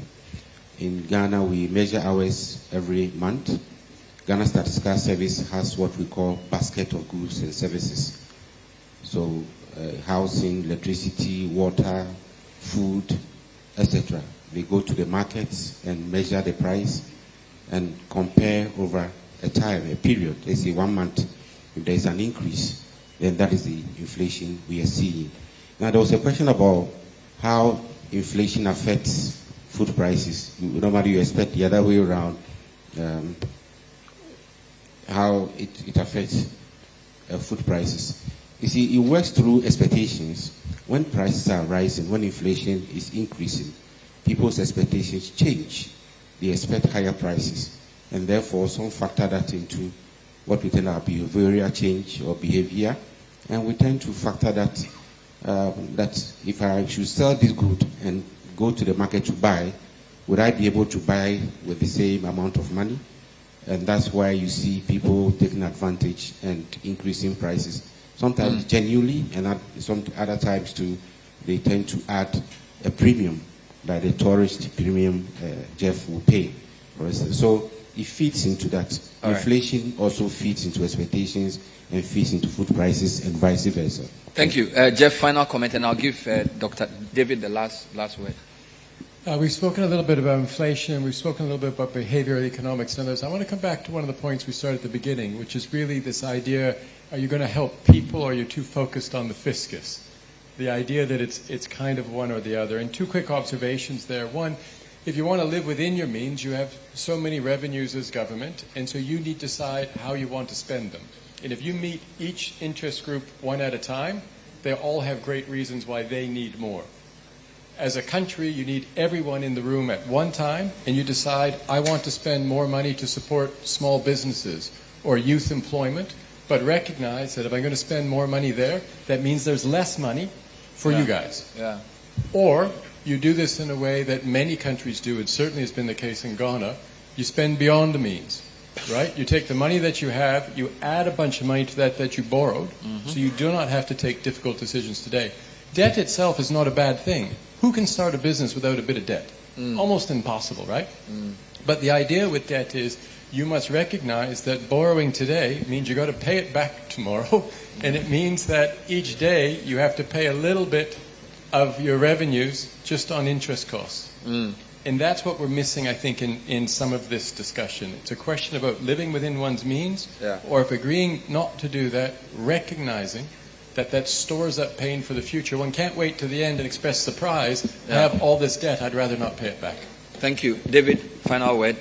In Ghana, we measure ours every month. Ghana Statistical Service has what we call basket of goods and services. So housing, electricity, water, food, etc. They go to the markets and measure the price and compare over a time, a period. Let's say 1 month. If there is an increase, then that is the inflation we are seeing. Now, there was a question about how inflation affects food prices. Normally, you expect the other way around, how it affects food prices. You see, it works through expectations. When prices are rising, when inflation is increasing, people's expectations change. They expect higher prices. And therefore, some factor that into what we tell our behavioral change or behavior. And we tend to factor that that if I should sell this good and go to the market to buy, would I be able to buy with the same amount of money? And that's why you see people taking advantage and increasing prices. Sometimes genuinely, and some other times too, they tend to add a premium, like the tourist premium Jeff will pay, for instance. So it feeds into that. Inflation also feeds into expectations and feeds into food prices and vice versa. Thank you. Jeff, final comment, and I'll give Dr. David the last word. We've spoken a little bit about inflation. We've spoken a little bit about behavioral economics and others. I want to come back to one of the points we started at the beginning, which is really this idea, are you going to help people or are you too focused on the fiscus? The idea that it's kind of one or the other. And two quick observations there. One, if you want to live within your means, you have so many revenues as government, and so you need to decide how you want to spend them. And if you meet each interest group one at a time, they all have great reasons why they need more. as a country, you need everyone in the room at one time, and you decide, I want to spend more money to support small businesses or youth employment, but recognize that if I'm going to spend more money there, that means there's less money for you guys. Yeah. Or you do this in a way that many countries do, it certainly has been the case in Ghana, you spend beyond the means, right? You take the money that you have, you add a bunch of money to that you borrowed, so you do not have to take difficult decisions today. Debt itself is not a bad thing. Who can start a business without a bit of debt? Almost impossible, right? But the idea with debt is you must recognize that borrowing today means you've got to pay it back tomorrow, and it means that each day you have to pay a little bit of your revenues just on interest costs. And that's what we're missing, I think, in some of this discussion. It's a question about living within one's means, or if agreeing not to do that, recognizing that stores up pain for the future. One can't wait to the end and express surprise. I have all this debt, I'd rather not pay it back. Thank you. David, final word.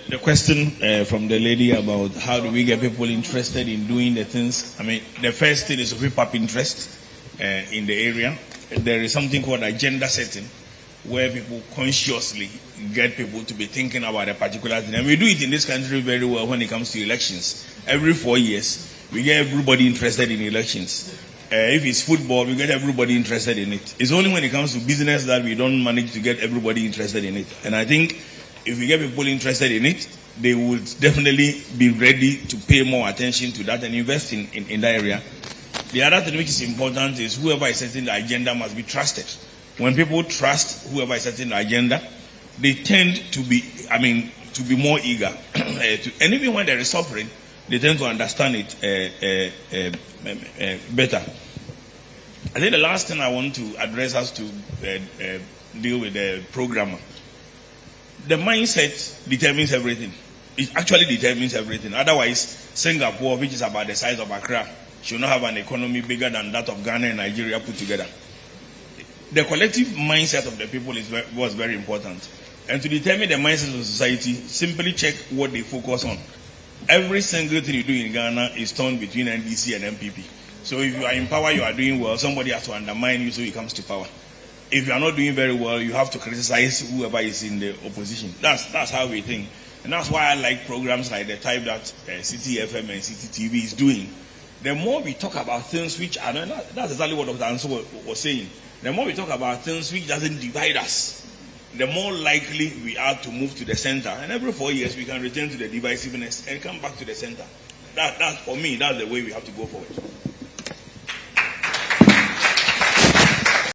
The question from the lady about how do we get people interested in doing the things. I mean, the first thing is to whip up interest in the area. There is something called agenda setting, where people consciously get people to be thinking about a particular thing. And we do it in this country very well when it comes to elections. Every 4 years, we get everybody interested in elections. If it's football, we get everybody interested in it. It's only when it comes to business that we don't manage to get everybody interested in it. And I think if we get people interested in it, they would definitely be ready to pay more attention to that and invest in that area. The other thing which is important is whoever is setting the agenda must be trusted. When people trust whoever is setting the agenda, they tend to be, to be more eager. And even when there is suffering, they tend to understand it better. I think the last thing I want to address has to deal with the programmer. The mindset determines everything. It actually determines everything. Otherwise, Singapore, which is about the size of Accra, should not have an economy bigger than that of Ghana and Nigeria put together. The collective mindset of the people was very important. And to determine the mindset of society, simply check what they focus on. Every single thing you do in Ghana is torn between NDC and MPP. So if you are in power, you are doing well, somebody has to undermine you so he comes to power. If you are not doing very well, you have to criticize whoever is in the opposition. That's how we think. And that's why I like programs like the type that Citi FM and Citi TV is doing. The more we talk about things which are not, that's exactly what Dr. Anso was saying. The more we talk about things which doesn't divide us, the more likely we are to move to the center. And every 4 years we can return to the divisiveness and come back to the center. That for me, that's the way we have to go forward.